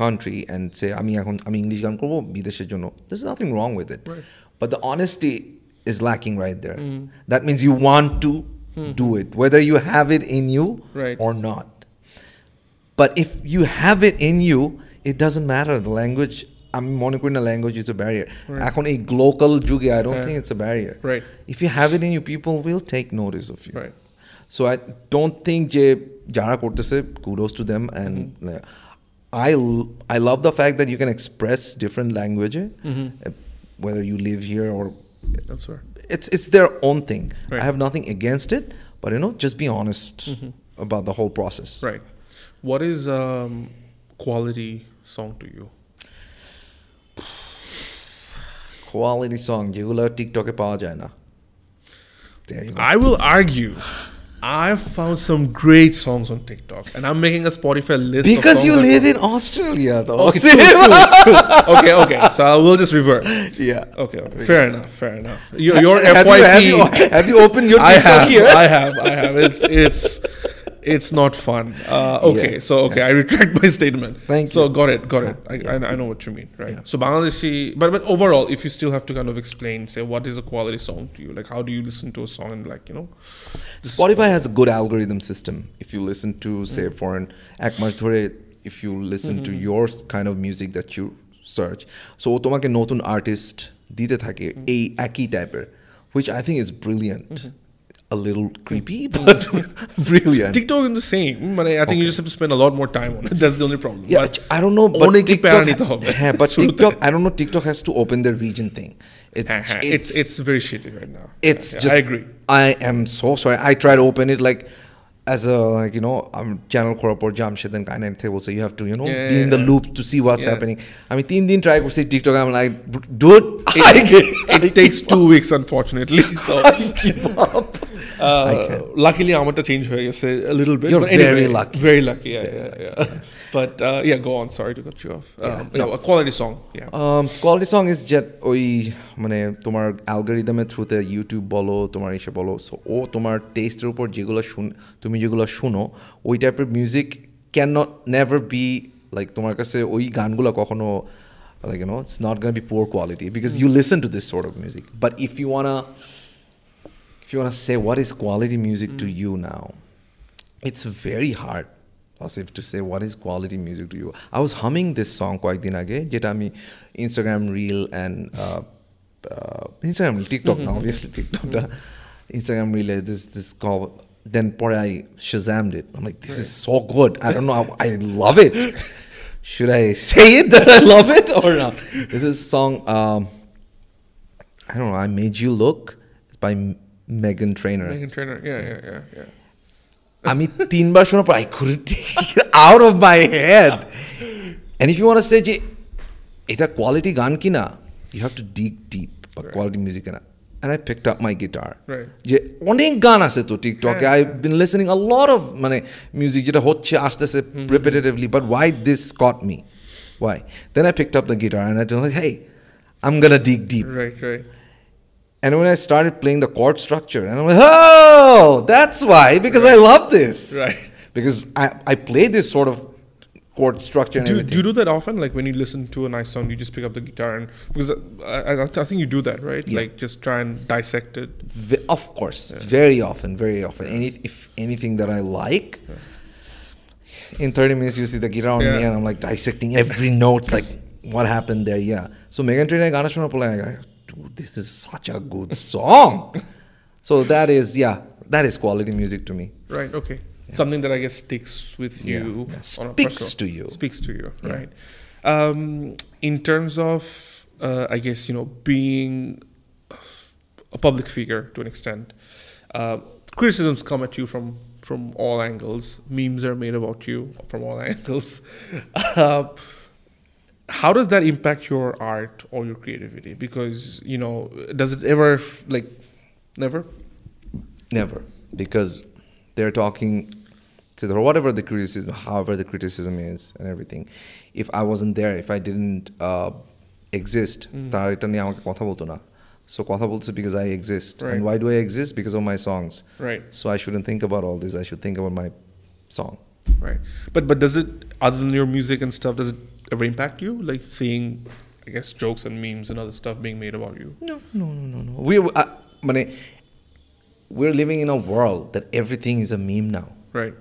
country and say আমি English গান করব বিদেশের জন্য, there's nothing wrong with it. Right. But the honesty is lacking right there. That means you want to do it, whether you have it in you or not. But if you have it in you, it doesn't matter. The language, আমি মনে করি না language is a barrier. এখন এই local যুগে I don't think it's a barrier. Right. If you have it in you, people will take notice of you. Right. So I don't think যে যারা করতেছে, kudos to them, and I love the fact that you can express different languages, whether you live here or elsewhere. It's their own thing. Right. I have nothing against it, but just be honest about the whole process. Right. What is quality song to you? Quality song যেগুলো টিকটকে পাওয়া যায় না. There you go. I will argue I've found some great songs on TikTok, and I'm making a Spotify list because of songs you live in Australia though. Okay, cool. Okay, so I will just reverse. Yeah. Okay. Fair enough. Your FYP. Have you opened your TikTok here? I have. It's not fun. Okay, I retract my statement. Thank you. So got it. I know what you mean, right? Yeah. So Bangladeshi, but overall, if you still have to kind of explain, say, what is a quality song to you? Like, how do you listen to a song and Spotify has a good algorithm system. If you listen to, say, foreign এক মাস ধরে, if you listen to your kind of music that you search, so তোমাকে নতুন artist দিতে থাকে এই একই টাইপের, which I think is brilliant. A little creepy, but brilliant. TikTok is the same, but I think you just have to spend a lot more time on it. That's the only problem. Yeah, but I don't know. But TikTok, I don't know. TikTok has to open their region thing. It's very shitty right now. I agree. I am so sorry. I try to open it like as a channel corporate Jamshed and kind of table, so you have to be in the loop to see what's happening. I mean, 3 din try to see TikTok. I'm like, dude, it takes 2 weeks, unfortunately. So I give up. Luckily, I'm to change a little bit. You're anyway, very lucky. Very lucky. Yeah. But go on. Sorry to cut you off. A quality song. Yeah. Quality song is just ওই মানে তোমার অ্যালগরিদমের থ্রুতে YouTube বলো, তোমার এসে বলো, so ও তোমার টেস্টের উপর তুমি যেগুলো শুনো, ওই টাইপের মিউজিক never be like তোমার কাছে ওই গানগুলো কখনো like it's not going to be poor quality because you listen to this sort of music. But if you wanna say what is quality music to you now, it's very hard as if to say what is quality music to you. I was humming this song কয়েকদিন আগে যেটা আমি Instagram reel and Instagram reel, TikTok now obviously TikTok Instagram reel this call, then I Shazammed it. I'm like, this is so good. I don't know, I love it. Should I say it that I love it or not? This is a song I don't know, I Made You Look. It's by Meghan Trainor. Yeah. আমি 3 বার শোনার পর I couldn't take it out of my head. And if you want to say যে এটা quality গান কিনা, you have to dig deep about quality music কিনা. And I picked up my guitar. যে অনেক গান আছে তো টিকটকে, I've been listening a lot of মানে মিউজিক যেটা হচ্ছে আসতেছে repetitively, but why this caught me? Why? Then I picked up the guitar and I was like, hey, I'm gonna dig deep. Right. And when I started playing the chord structure, and I'm like, oh, that's why, because I love this. Right. Because I play this sort of chord structure and everything. Do you do that often? Like when you listen to a nice song, you just pick up the guitar and because I think you do that, right? Yeah. Like just try and dissect it. Of course, very often. If anything that I like, in 30 minutes you see the guitar on me and I'm like dissecting every note, like what happened there. Yeah. So Meghan Trainor গানা শোনার পর dude, this is such a good song. So that is quality music to me. Right. Okay. something that I guess sticks with you. Yeah. On a Speaks personal, to you. Speaks to you, Yeah. right? In terms of, I guess, being a public figure to an extent, criticisms come at you from all angles. Memes are made about you from all angles. How does that impact your art or your creativity? Because, does it ever, never? Never. Because they're talking to whatever the criticism, however the criticism is and everything. If I wasn't there, if I didn't exist, তারা এটা নিয়ে আমাকে কথা বলতো না. So কথা বলছে because I exist. Right. And why do I exist? Because of my songs. Right. So I shouldn't think about all this. I should think about my song. Right. But does it, other than your music and stuff, does it ever impact you? Like seeing, I guess, jokes and memes and other stuff being made about you? No. We're living in a world that everything is a meme now. Right.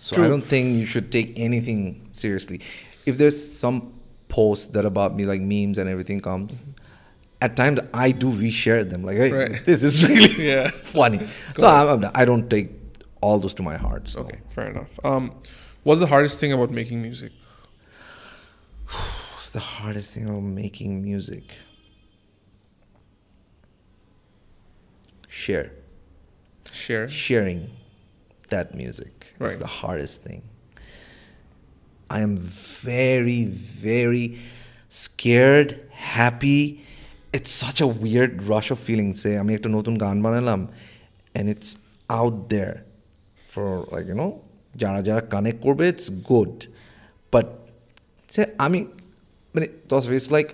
So True. I don't think you should take anything seriously. If there's some post that about me, like memes and everything comes, at times I do reshare them. Like, hey, Right. this is really Yeah. funny. So I don't take all those to my heart. So. Okay, fair enough. What's the hardest thing about making music? What's the hardest thing about making music? Sharing that music is Right. the hardest thing. I am very, very scared, happy. It's such a weird rush of feelings. Say, আমি একটা নতুন গান বানালাম, and it's out there for যারা connect করবে, it's good. But say it's like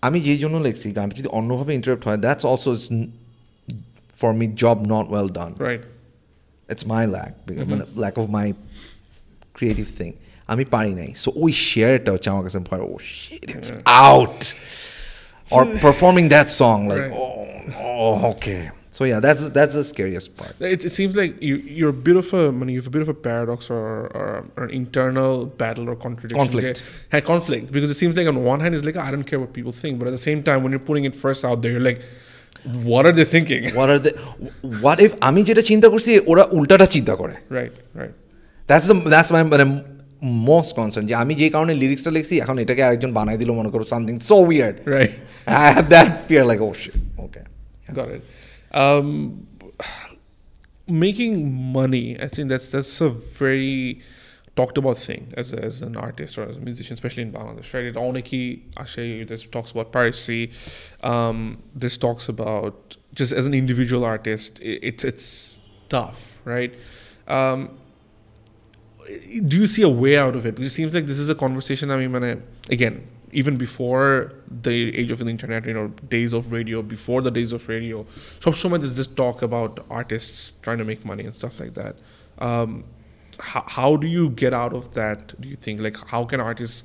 আমি যেই জন্য লিখছি গানটা যদি অন্যভাবে ইন্টারাপ্ট হয়, that's also for me job not well done. Right. It's my lack of my creative thing. আমি পারি নাই. So ওই শেয়ারটা হচ্ছে আমার কাছে ভয়. Oh shit, it's out. Or performing that song, like, Right. oh, okay. So yeah, that's the scariest part. It seems like you're a bit of you have a bit of a paradox or an internal battle or contradiction. Conflict. Because it seems like on one hand it's like, I don't care what people think, but at the same time when you're putting it first out there, you're like, what are they thinking? What if আমি যেটা চিন্তা করছি ওরা উল্টাটা চিন্তা করে? Right. That's my most concern. যে আমি যে কারণে লিরিক্সটা লিখছি এখন এটাকে আরেকজন বানাই দিল মনে করো, something so weird. Right. I have that fear, like, oh shit. Okay. Yeah. Got it. Making money, I think that's a very talked about thing as an artist or as a musician, especially in Bangladesh, right? There's talks about piracy. There's talks about just as an individual artist, it's tough, right? Do you see a way out of it? Because it seems like this is a conversation. I mean, again, even before the age of the internet, days of radio, before the days of radio, there's this talk about artists trying to make money and stuff like that. How do you get out of that, do you think? Like, how can artists,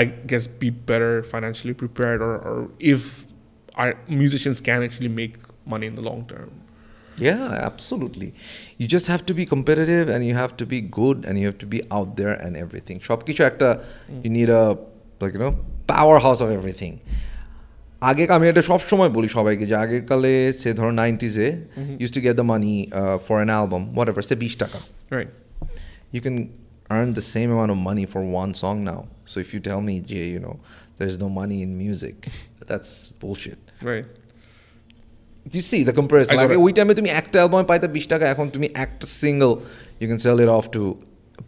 I guess, be better financially prepared, or if our musicians can actually make money in the long term? Yeah, absolutely. You just have to be competitive, and you have to be good, and you have to be out there and everything. সবকিছু একটা, you need a powerhouse of everything. আগে আমি এটা সব সময় বলি সবাইকে যে আগের কালে সে ধরো 90s-এ used to get the money for an album, whatever, say 20 টাকা. Right. You can earn the same amount of money for one song now. So if you tell me, Jay, there's no money in music, that's bullshit. Right. You see the comparison. Like, ওই টাইমে তুমি একটা অ্যালবামে পাইতে 20 টাকা, এখন তুমি একটা single you can sell it off to,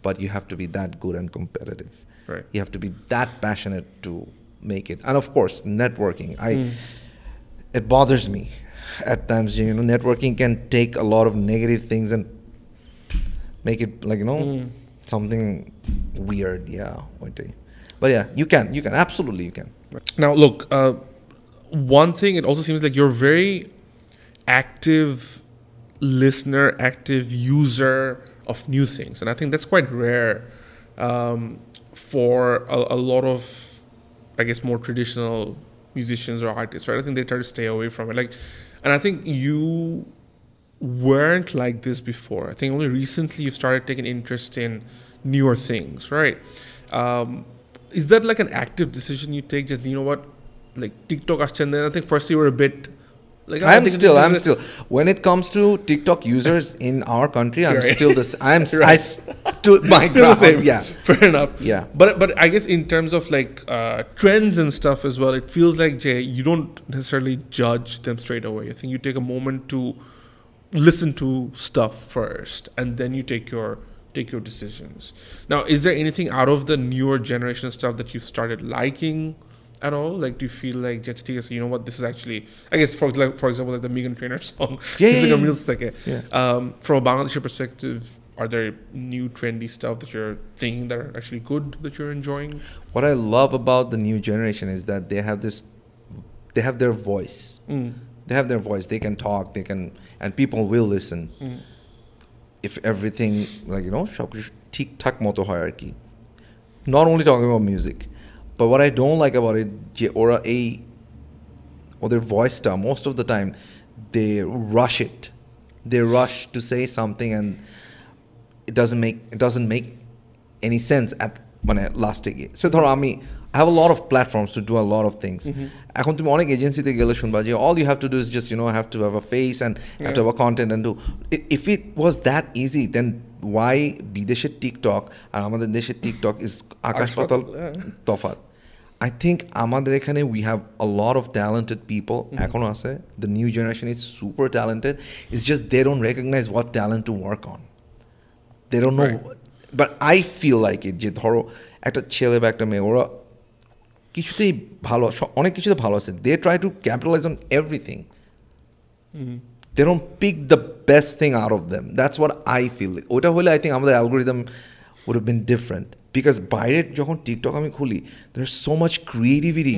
but you have to be that good and competitive. Right. You have to be that passionate to make it. And of course, networking. It bothers me at times. Networking can take a lot of negative things and make it something weird. Yeah. But yeah, you can. Absolutely, you can. Now, look, one thing, it also seems like you're very active listener, active user of new things. And I think that's quite rare for a lot of, I guess, more traditional musicians or artists, right? I think they try to stay away from it. And I think you weren't like this before. I think only recently you've started taking interest in newer things, right? Is that like an active decision you take? Just, like TikTok, and then I think first you were a bit Like I'm still. When it comes to TikTok users in our country, I'm still this. I stood my still the ground. same. Yeah, Fair enough. yeah. But I guess in terms of like trends and stuff as well, it feels like, Jay, you don't necessarily judge them straight away. I think you take a moment to listen to stuff first, and then you take your decisions. Now, is there anything out of the newer generation stuff that you've started liking at all? Like, do you feel like just you know what, this is actually, I guess for example, like the Megan Trainor song, it's like a real from a Bangladeshi perspective, are there new trendy stuff that you're thinking that are actually good that you're enjoying? What I love about the new generation is that they have their voice. They have their voice. They can talk. And people will listen. If everything, like, you know, ঠিক ঠাক মতো হয় আর কি. Not only talking about music, but what I don't like about it, their voice টা, most of the time, they rush it. They rush to say something, and it doesn't make any sense at last gig. So I have a lot of platforms to do a lot of things. এখন তুমি অনেক এজেন্সিতে গেলে শুনবা যে all you have to do is just, you know, have to have a face and have to have a content and do. If it was that easy, then why বিদেশের TikTok আর আমাদের দেশের টিকটক is আকাশ পাতাল তফাৎ. I think আমাদের এখানে we have a lot of talented people. এখনো আছে. The new generation is super talented. It's just they don't recognize what talent to work on. They don't know. But I feel like it, যে ধরো একটা ছেলে বা একটা মেয়ে, ওরা কিছুতেই ভালো, অনেক কিছুতে ভালো আছে. They try to capitalize on everything. They don't pick the best thing out of them. That's what I feel. ওটা হলে I think আমাদের algorithm would have been different. Because বাইরে যখন টিকটক আমি খুলি, there's so much creativity.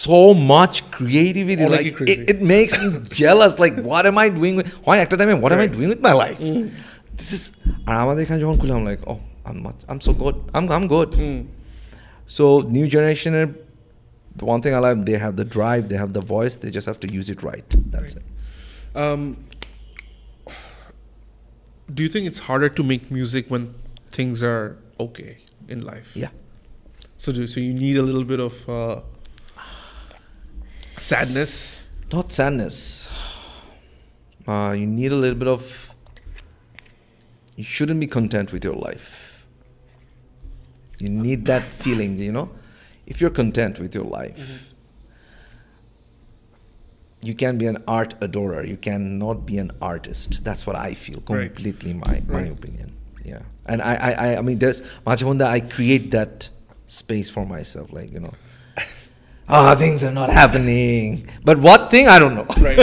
So much creativity. Like it makes me jealous. Like, what am I doing with, what am I doing with my life? This is, আর আমাদের এখানে যখন খুলি, I'm like, oh, I'm so good. I'm good. So new generation, the one thing I like, they have the drive, they have the voice, they just have to use it right. That's it. Do you think it's harder to make music when things are okay in life? Yeah. So you need a little bit of sadness? Not sadness. You need a little bit of, you shouldn't be content with your life. You need that feeling, you know. If you're content with your life, you can be an art adorer. You cannot be an artist. That's what I feel. Completely my opinion. Yeah. And I mean, there's much that I create that space for myself. Like, you know, things are not happening. But what thing? I don't know. Right.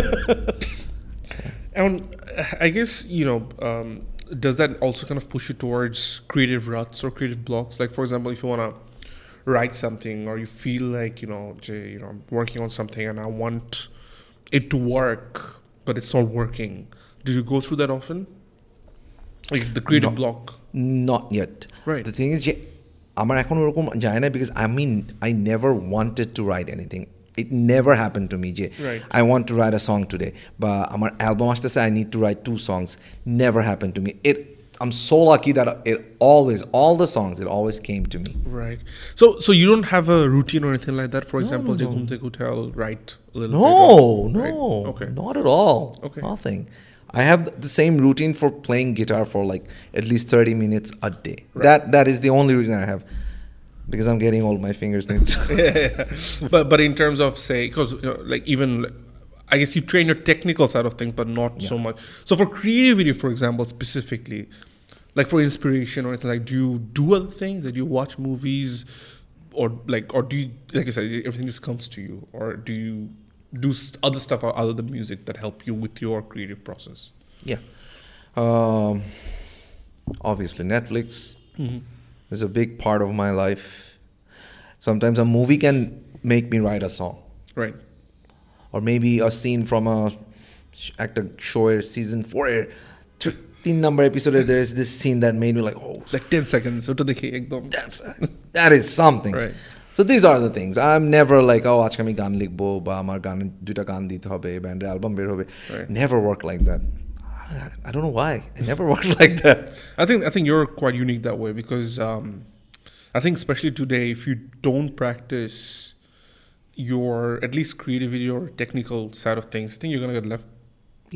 And I guess, you know, does that also kind of push you towards creative ruts or creative blocks? Like, for example, if you want to write something, or you feel like, you know, Jay, you know, I'm working on something and I want it to work, but it's not working. Do you go through that often? Like the creative block? Not yet. Right. The thing is, আমার এখন ওরকম যায় না, because I never wanted to write anything. It never happened to me. I want to write a song today, but আমার album আসতেছে, I need to write 2 songs. Never happened to me. I'm so lucky that all the songs, it always came to me. Right. So you don't have a routine or anything like that? For example, Jekumte Hotel, write a little bit? No. Right? Okay. Not at all. Okay. Nothing. I have the same routine for playing guitar for like at least 30 minutes a day. Right. That is the only routine I have. Because I'm getting all my fingers things. But in terms of, say, because, you know, like, even, I guess you train your technical side of things, but not so much. So for creativity, for example, specifically, like for inspiration or anything, like, do you do other things? That you watch movies, or do you, like I said, everything just comes to you, or do you do other stuff other than music that help you with your creative process? Yeah. Obviously, Netflix. Is a big part of my life. Sometimes a movie can make me write a song. Right. Or maybe a scene from a show season 4 3 number episode, there is this scene that made me like, oh, like 10 seconds. That is something. Right. So these are the things. I'm never like, oh, আজকে আমি গান লিখবো বা আমার দুইটা গান দিতে হবে, ব্যান্ডের অ্যালবাম বের হবে. Never work like that. I don't know why. I never worked like that. I think you're quite unique that way, because I think especially today, if you don't practice, your at least creativity or technical side of things, I think you're gonna get left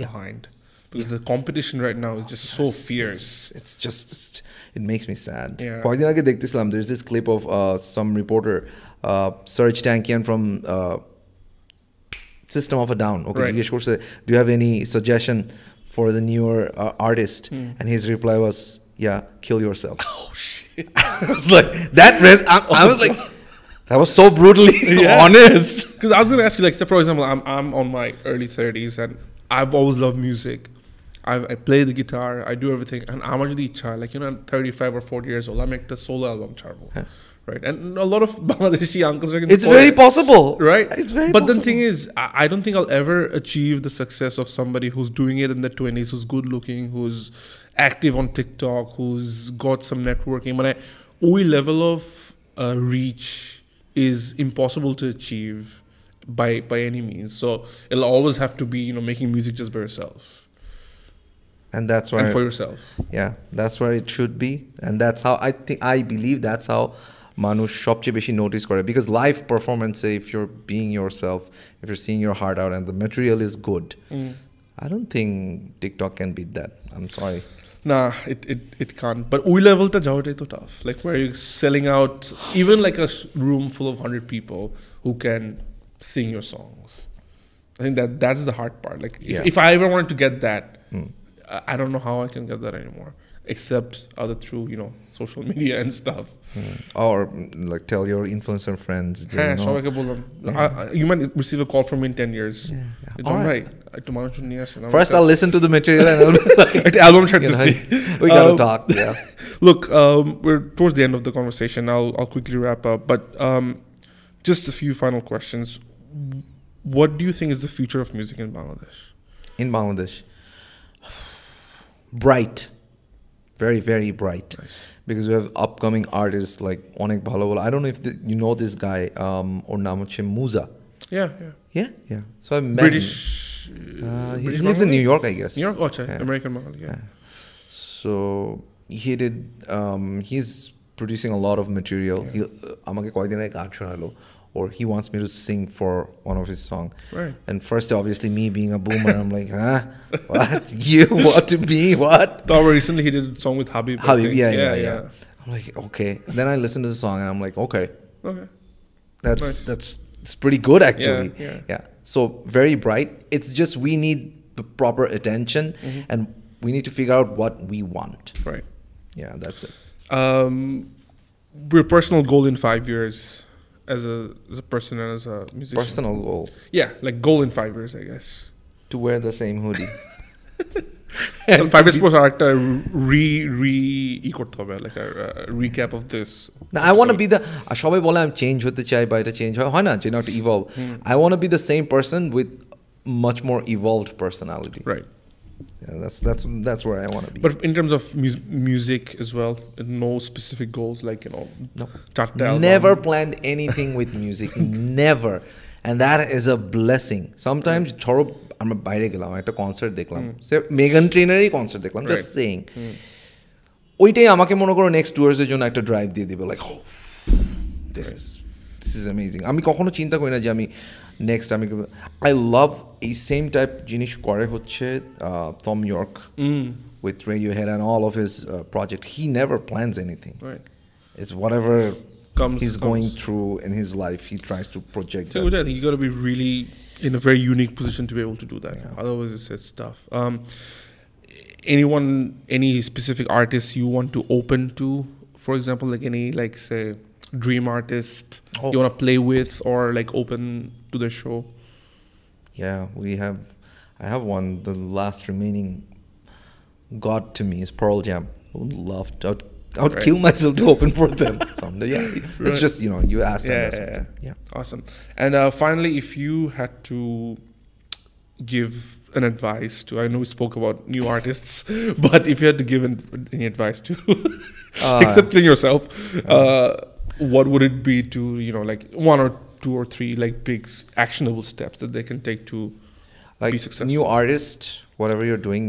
behind because the competition right now is just so fierce. It's just it makes me sad. Yeah. There's this clip of some reporter, Serge Tankian from System of a Down. Okay, do you have any suggestion for the newer artist? And his reply was, yeah, kill yourself. Oh shit! I was like, I was like, that was so brutally honest. Because I was gonna ask you, like, so for example, I'm on my early 30s and I've always loved music. I play the guitar, I do everything, and I'm actually child, like, at 35 or 40 years old, I make the solo album channel. Right, and a lot of Bangladeshi uncles are going to. It's very possible, right? It's very. But possible. the thing is, I don't think I'll ever achieve the success of somebody who's doing it in their 20s, who's good looking, who's active on TikTok, who's got some networking. But OE level of reach is impossible to achieve by any means. So it'll always have to be, making music just by yourself. And that's why. And for yourself. Yeah, that's where it should be, and that's how I believe that's how. মানুষ সবচেয়ে বেশি notice করে because live performance, if you're being yourself, if you're seeing your heart out and the material is good, I don't think TikTok can beat that. I'm sorry. Nah, it can't. But ওই levelটা যাওয়াটাই তো tough. Like where you're selling out even like a room full of 100 people who can sing your songs. I think that's the hard part. Like if I ever wanted to get that, I don't know how I can get that anymore. Except other through, social media and stuff. Or like tell your influencer friends. You might receive a call from me in 10 years. All right. First, I'll listen to the material and I'll like, album check to see. We gotta talk. Yeah. Look, we're towards the end of the conversation. I'll quickly wrap up. But just a few final questions. What do you think is the future of music in Bangladesh? In Bangladesh, bright. Very, very bright. Nice. Because we have upcoming artists like Onek Bhalo Bhalo. I don't know if you know this guy, or naam hocche Musa. Yeah. So I met British. he lives in New York, I guess. New York, American Bangla, yeah. So he's producing a lot of material. আমাকে কয়েকদিন আগে গান শোনালো. Or he wants me to sing for one of his songs. Right. And first, obviously, me being a boomer, I'm like, what? You want to be what? Recently, he did a song with Habib. Yeah. I'm like, okay. Then I listen to the song and I'm like, okay. That's pretty good, actually. Yeah. So very bright. It's just we need the proper attention and we need to figure out what we want. Right. Yeah, that's it. Your personal goal in 5 years. As a person and as a musician. Personal goal. Yeah, like goal in 5 years, I guess. To wear the same hoodie. And 5 years post একটা করতে হবে, like a recap of this. Now I want to be the সবাই বলে আমি change হতে চাই বা এটা চেঞ্জ হয় না যে not to evolve. I want to be the same person with much more evolved personality. Right. Yeah, that's where I want to be. But in terms of music as well, no specific goals, like no. Never planned anything with music. Never. And that is a blessing. Sometimes ধরো আমরা বাইরে গেলাম একটা concert দেখলাম, মেগান ট্রেনারই concert দেখলাম, just saying, ওইটাই আমাকে মনে করো নেক্সট 2 ইয়ার্সের জন্য একটা ড্রাইভ দিয়ে দিবে, লাইক দিস ইজ অ্যামেজিং. আমি কখনো চিন্তা করি না যে আমি নেক্সট I love এই সেম টাইপ জিনিস করে হচ্ছে Thom Yorke with Radiohead and all of his project. He never plans anything. Right. It's whatever he's going through in his life, he tries to project that. You got to be really in a very unique position to be able to do that. Otherwise it's tough. Any specific artists you want to open to, for example, like any, like say dream artist you want to play with or like open to the show? Yeah, I have one. The last remaining god to me is Pearl Jam. I would kill myself to open for them someday. Yeah, it's just you asked them. Yeah. Awesome. And finally, if you had to give an advice to, I know we spoke about new artists, but if you had to give any advice to, except killing yourself, what would it be to like 1 or 2 or 3 like big actionable steps that they can take to be successful? New artist, whatever you're doing,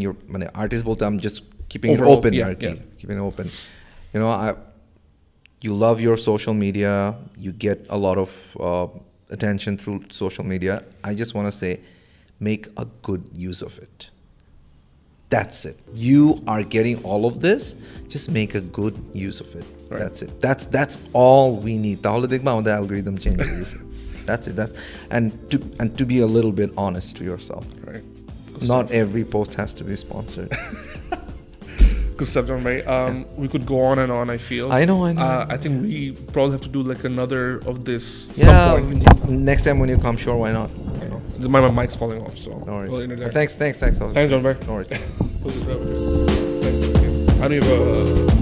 artist bolte I'm just keeping it open. Keeping it open. You love your social media, you get a lot of attention through social media, I just want to say, make a good use of it. That's it. You are getting all of this. Just make a good use of it. Right. That's it. That's all we need. তাহলে দেখবা আমাদের algorithm change হয়ে গেছে. That's it. And to be a little bit honest to yourself. Right. Not every post has to be sponsored. Good stuff, Jon Bhai. We could go on and on, I feel. I know. I think we probably have to do like another of this. Yeah. Next time when you come, sure, why not? You know. My mic's falling off, so. No worries. We'll Thanks. Thanks, Jon Bhai. No worries. Thanks. I don't have a